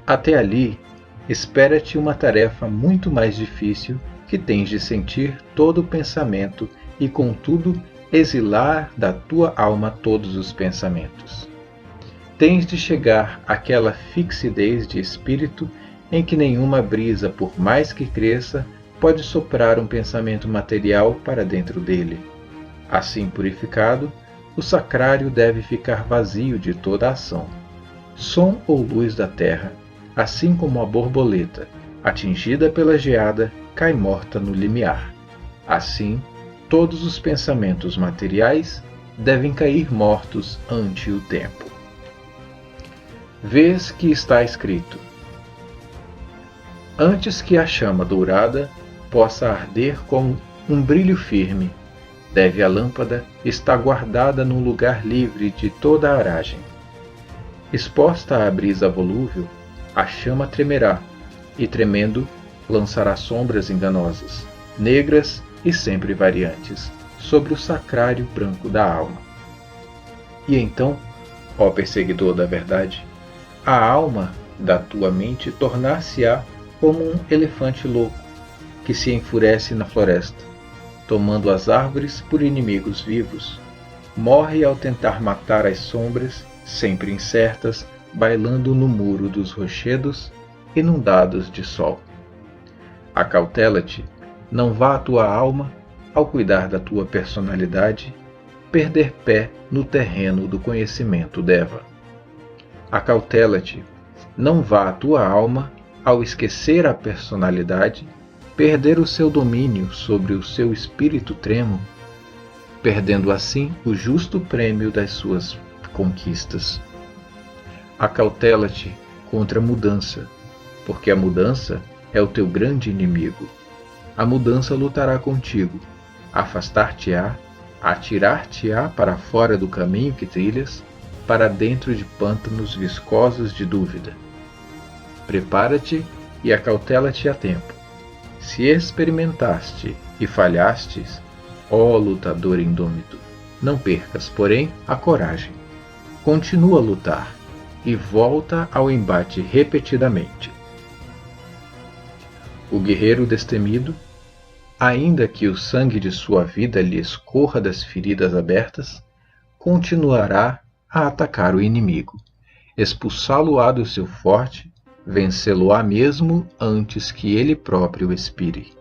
Até ali, espera-te uma tarefa muito mais difícil, que tens de sentir todo o pensamento e, contudo, exilar da tua alma todos os pensamentos. Tens de chegar àquela fixidez de espírito em que nenhuma brisa, por mais que cresça, pode soprar um pensamento material para dentro dele. Assim purificado, o sacrário deve ficar vazio de toda ação. Som ou luz da terra, assim como a borboleta, atingida pela geada, cai morta no limiar. Assim, todos os pensamentos materiais devem cair mortos ante o tempo. Vês que está escrito: antes que a chama dourada possa arder com um brilho firme, deve a lâmpada estar guardada num lugar livre de toda a aragem. Exposta à brisa volúvel, a chama tremerá, e tremendo, lançará sombras enganosas, negras e sempre variantes, sobre o sacrário branco da alma. E então, ó perseguidor da verdade, a alma da tua mente tornar-se-á como um elefante louco, que se enfurece na floresta, tomando as árvores por inimigos vivos, morre ao tentar matar as sombras, sempre incertas, bailando no muro dos rochedos, inundados de sol. Acautela-te, não vá a tua alma, ao cuidar da tua personalidade, perder pé no terreno do conhecimento Deva. Acautela-te, não vá a tua alma, ao esquecer a personalidade, perder o seu domínio sobre o seu espírito tremo, perdendo assim o justo prêmio das suas conquistas. Acautela-te contra a mudança, porque a mudança é o teu grande inimigo. A mudança lutará contigo, afastar-te-á, atirar-te-á para fora do caminho que trilhas, para dentro de pântanos viscosos de dúvida. Prepara-te e acautela-te a tempo. Se experimentaste e falhastes, ó lutador indômito, não percas, porém, a coragem. Continua a lutar e volta ao embate repetidamente. O guerreiro destemido, ainda que o sangue de sua vida lhe escorra das feridas abertas, continuará a atacar o inimigo, expulsá-lo-á do seu forte, vencê-lo-á mesmo antes que ele próprio expire.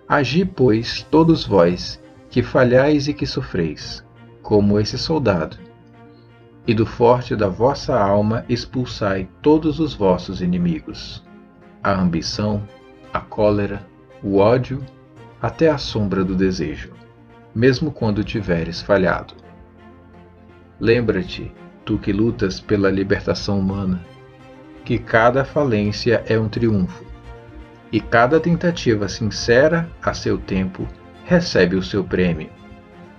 Agi, pois, todos vós, que falhais e que sofreis, como esse soldado, e do forte da vossa alma expulsai todos os vossos inimigos, a ambição, a cólera, o ódio, até a sombra do desejo, mesmo quando tiveres falhado. Lembra-te, tu que lutas pela libertação humana, que cada falência é um triunfo, e cada tentativa sincera a seu tempo recebe o seu prêmio.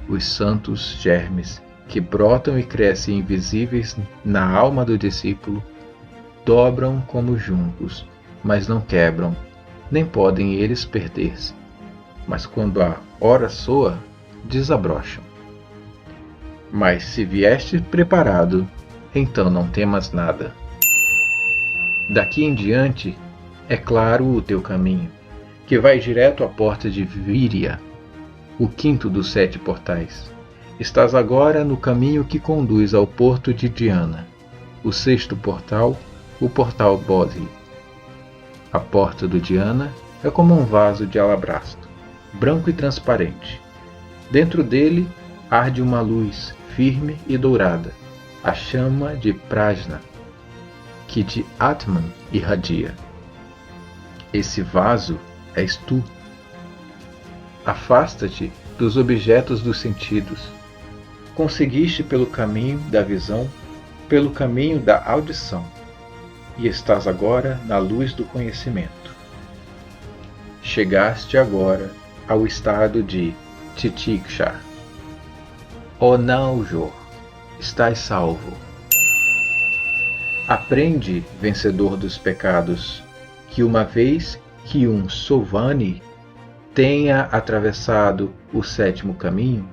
Os santos germes que brotam e crescem invisíveis na alma do discípulo dobram como juncos, mas não quebram, nem podem eles perder-se. Mas quando a hora soa, desabrocham. Mas se vieste preparado, então não temas nada. Daqui em diante, é claro o teu caminho, que vai direto à porta de Víria, o quinto dos 7 portais. Estás agora no caminho que conduz ao porto de Diana, o 6º portal, o portal Bodhi. A porta do Diana é como um vaso de alabastro, branco e transparente. Dentro dele arde uma luz firme e dourada, a chama de Prajna, que de Atman irradia. Esse vaso és tu. Afasta-te dos objetos dos sentidos. Conseguiste pelo caminho da visão, pelo caminho da audição, e estás agora na luz do conhecimento. Chegaste agora ao estado de Titiksha. Ó Naujor, estás salvo. Aprende, vencedor dos pecados, que uma vez que um Sovani tenha atravessado o 7º caminho,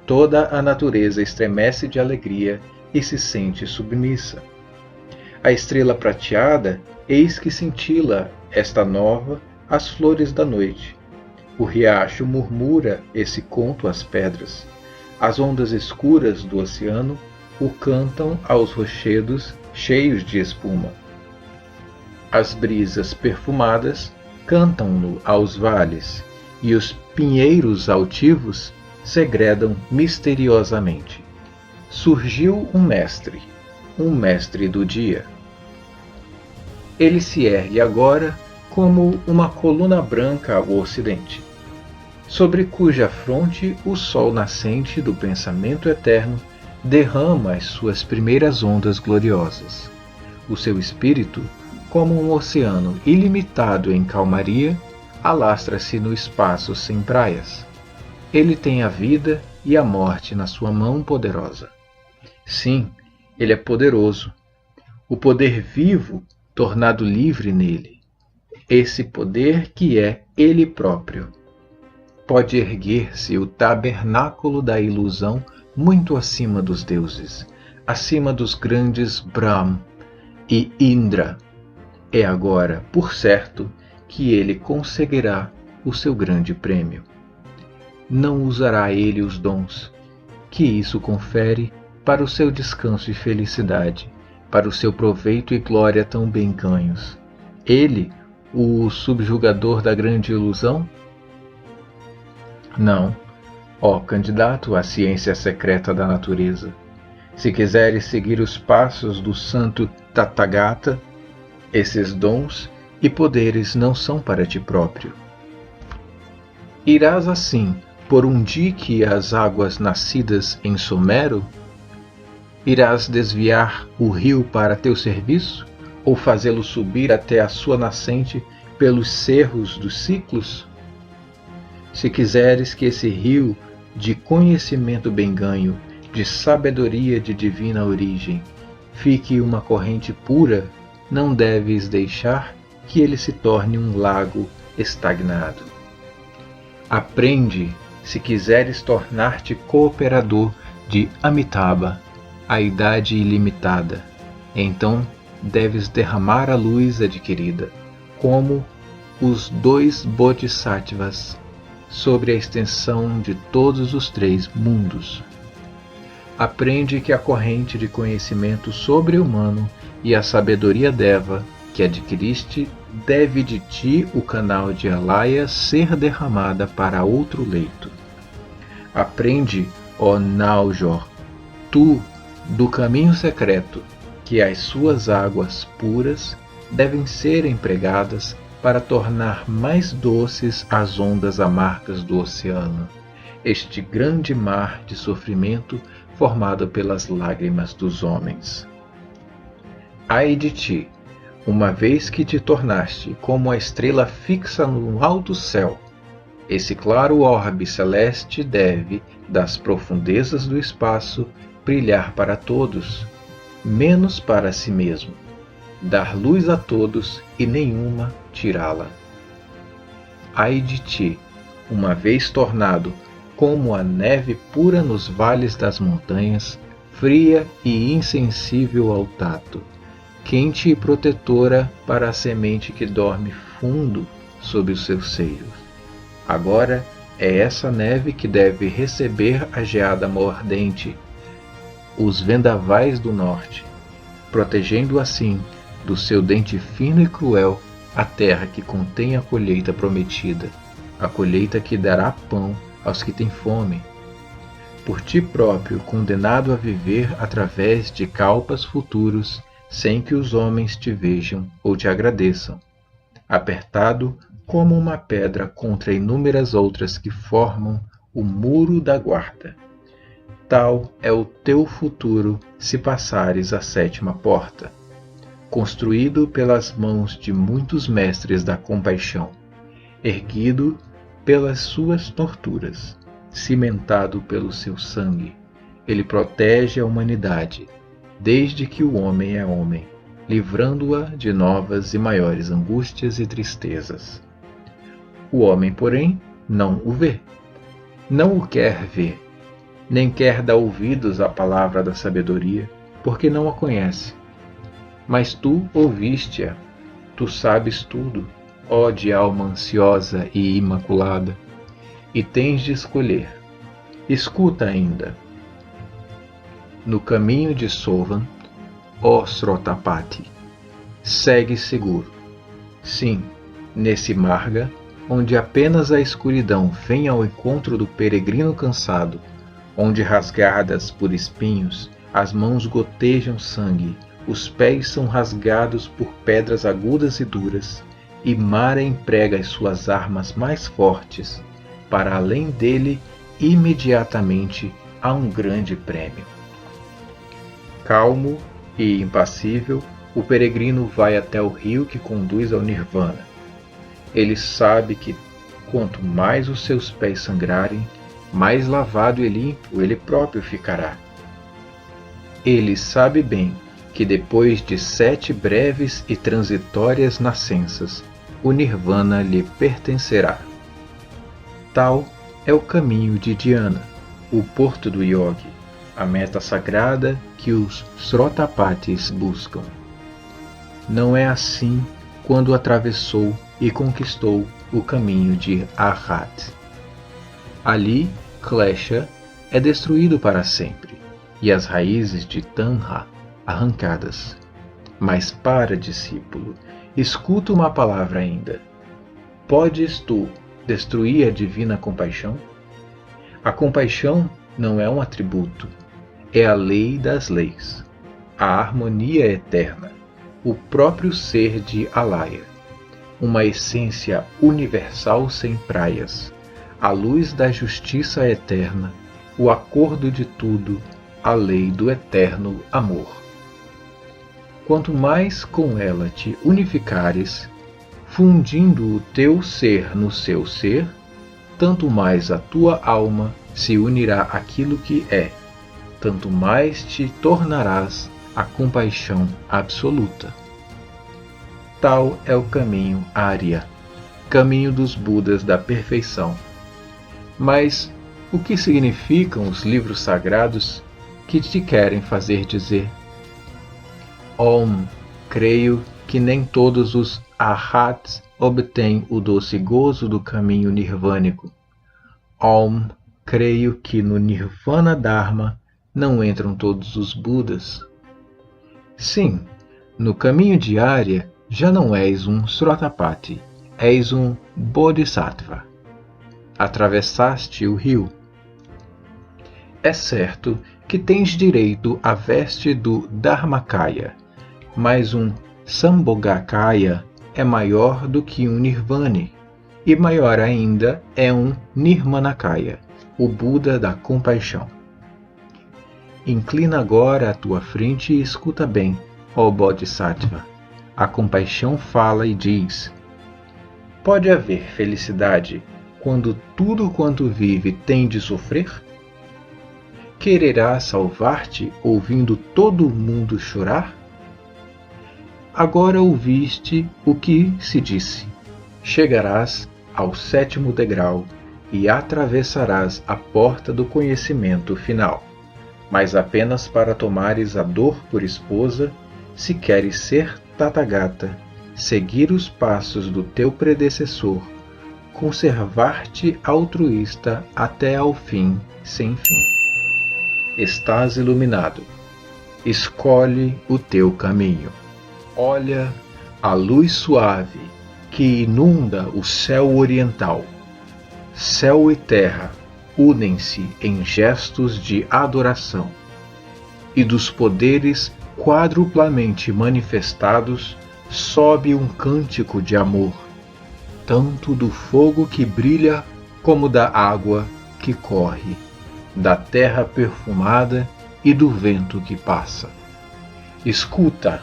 toda a natureza estremece de alegria e se sente submissa. A estrela prateada, eis que cintila esta nova as flores da noite. O riacho murmura esse conto às pedras. As ondas escuras do oceano o cantam aos rochedos cheios de espuma. As brisas perfumadas cantam-no aos vales, e os pinheiros altivos segredam misteriosamente. Surgiu um mestre do dia. Ele se ergue agora como uma coluna branca ao ocidente, sobre cuja fronte o sol nascente do pensamento eterno derrama as suas primeiras ondas gloriosas. O seu espírito, como um oceano ilimitado em calmaria, alastra-se no espaço sem praias. Ele tem a vida e a morte na sua mão poderosa. Sim, ele é poderoso. O poder vivo tornado livre nele. Esse poder que é ele próprio. Pode erguer-se o tabernáculo da ilusão muito acima dos deuses, acima dos grandes Brahm e Indra. É agora, por certo, que ele conseguirá o seu grande prêmio. Não usará ele os dons que isso confere para o seu descanso e felicidade, para o seu proveito e glória tão bem ganhos. Ele, o subjugador da grande ilusão? Não, ó candidato à ciência secreta da natureza. Se quiseres seguir os passos do santo Tathagata, esses dons e poderes não são para ti próprio. Irás assim por um dique às águas nascidas em Somero? Irás desviar o rio para teu serviço? Ou fazê-lo subir até a sua nascente pelos cerros dos ciclos? Se quiseres que esse rio de conhecimento bem ganho, de sabedoria de divina origem, fique uma corrente pura, não deves deixar que ele se torne um lago estagnado. Aprende, se quiseres tornar-te cooperador de Amitabha, a idade ilimitada. Então deves derramar a luz adquirida, como os 2 bodhisattvas, sobre a extensão de todos os 3 mundos. Aprende que a corrente de conhecimento sobre-humano e a sabedoria Deva que adquiriste deve de ti o canal de Alaya ser derramada para outro leito. Aprende, ó Naujor, tu, do caminho secreto, que as suas águas puras devem ser empregadas para tornar mais doces as ondas amargas do oceano, este grande mar de sofrimento formado pelas lágrimas dos homens. Ai de ti, uma vez que te tornaste como a estrela fixa no alto céu, esse claro orbe celeste deve, das profundezas do espaço, brilhar para todos, menos para si mesmo, dar luz a todos e nenhuma tirá-la. Ai de ti, uma vez tornado como a neve pura nos vales das montanhas, fria e insensível ao tato, quente e protetora para a semente que dorme fundo sob os seus seios. Agora é essa neve que deve receber a geada mordente, os vendavais do norte, protegendo assim do seu dente fino e cruel a terra que contém a colheita prometida, a colheita que dará pão aos que têm fome. Por ti próprio condenado a viver através de kalpas futuros, sem que os homens te vejam ou te agradeçam, apertado como uma pedra contra inúmeras outras que formam o muro da guarda. Tal é o teu futuro se passares a 7ª porta, construído pelas mãos de muitos mestres da compaixão, erguido pelas suas torturas, cimentado pelo seu sangue. Ele protege a humanidade, desde que o homem é homem, livrando-a de novas e maiores angústias e tristezas. O homem, porém, não o vê, não o quer ver, nem quer dar ouvidos à palavra da sabedoria, porque não a conhece. Mas tu ouviste-a, tu sabes tudo, ó de alma ansiosa e imaculada, e tens de escolher. Escuta ainda. No caminho de Sovan, ó Srotapati, segue seguro. Sim, nesse marga, onde apenas a escuridão vem ao encontro do peregrino cansado, onde rasgadas por espinhos, as mãos gotejam sangue, os pés são rasgados por pedras agudas e duras, e Mara emprega as suas armas mais fortes, para além dele, imediatamente, há um grande prêmio. Calmo e impassível, o peregrino vai até o rio que conduz ao Nirvana. Ele sabe que, quanto mais os seus pés sangrarem, mais lavado e limpo ele próprio ficará. Ele sabe bem que depois de 7 breves e transitórias nascenças, o Nirvana lhe pertencerá. Tal é o caminho de Dhyana, o porto do yogi, a meta sagrada que os Srotapatis buscam. Não é assim quando atravessou e conquistou o caminho de Arhat. Ali, Klesha é destruído para sempre, e as raízes de Tanha arrancadas. Mas para, discípulo, escuta uma palavra ainda. Podes tu destruir a divina compaixão? A compaixão não é um atributo, é a lei das leis, a harmonia eterna, o próprio ser de Alaya, uma essência universal sem praias, a luz da justiça eterna, o acordo de tudo, a lei do eterno amor. Quanto mais com ela te unificares, fundindo o teu ser no seu ser, tanto mais a tua alma se unirá àquilo que é, tanto mais te tornarás a compaixão absoluta. Tal é o caminho Arya, caminho dos Budas da perfeição. Mas o que significam os livros sagrados que te querem fazer dizer: Om, creio que nem todos os Arhats obtêm o doce gozo do caminho nirvânico. Om, creio que no Nirvana Dharma não entram todos os Budas. Sim, no caminho de Arya já não és um Srotapati, és um Bodhisattva. Atravessaste o rio. É certo que tens direito à veste do Dharmakaya, mas um Sambhogakaya é maior do que um Nirvani, e maior ainda é um Nirmanakaya, o Buda da compaixão. Inclina agora a tua frente e escuta bem, ó Bodhisattva. A compaixão fala e diz: pode haver felicidade quando tudo quanto vive tem de sofrer? Quererás salvar-te ouvindo todo mundo chorar? Agora ouviste o que se disse. Chegarás ao 7º degrau e atravessarás a porta do conhecimento final, mas apenas para tomares a dor por esposa, se queres ser Tathagata, seguir os passos do teu predecessor, conservar-te altruísta até ao fim sem fim. Estás iluminado. Escolhe o teu caminho. Olha a luz suave que inunda o céu oriental. Céu e terra unem-se em gestos de adoração, e dos poderes quadruplamente manifestados sobe um cântico de amor, tanto do fogo que brilha como da água que corre, da terra perfumada e do vento que passa. Escuta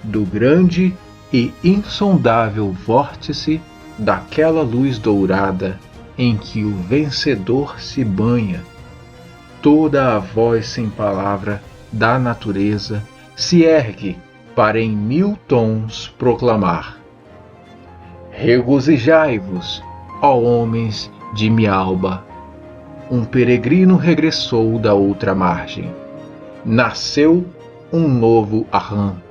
do grande e insondável vórtice daquela luz dourada em que o vencedor se banha. Toda a voz sem palavra da natureza se ergue para em 1000 tons proclamar: regozijai-vos, ó homens de Mialba! Um peregrino regressou da outra margem. Nasceu um novo Aham.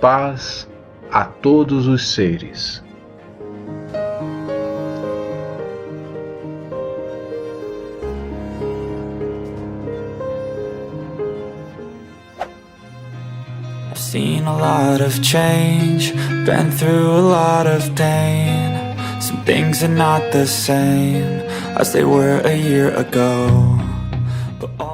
Paz a todos os seres. I've seen a lot of change, been through a lot of pain. Some things are not the same as they were a year ago, but all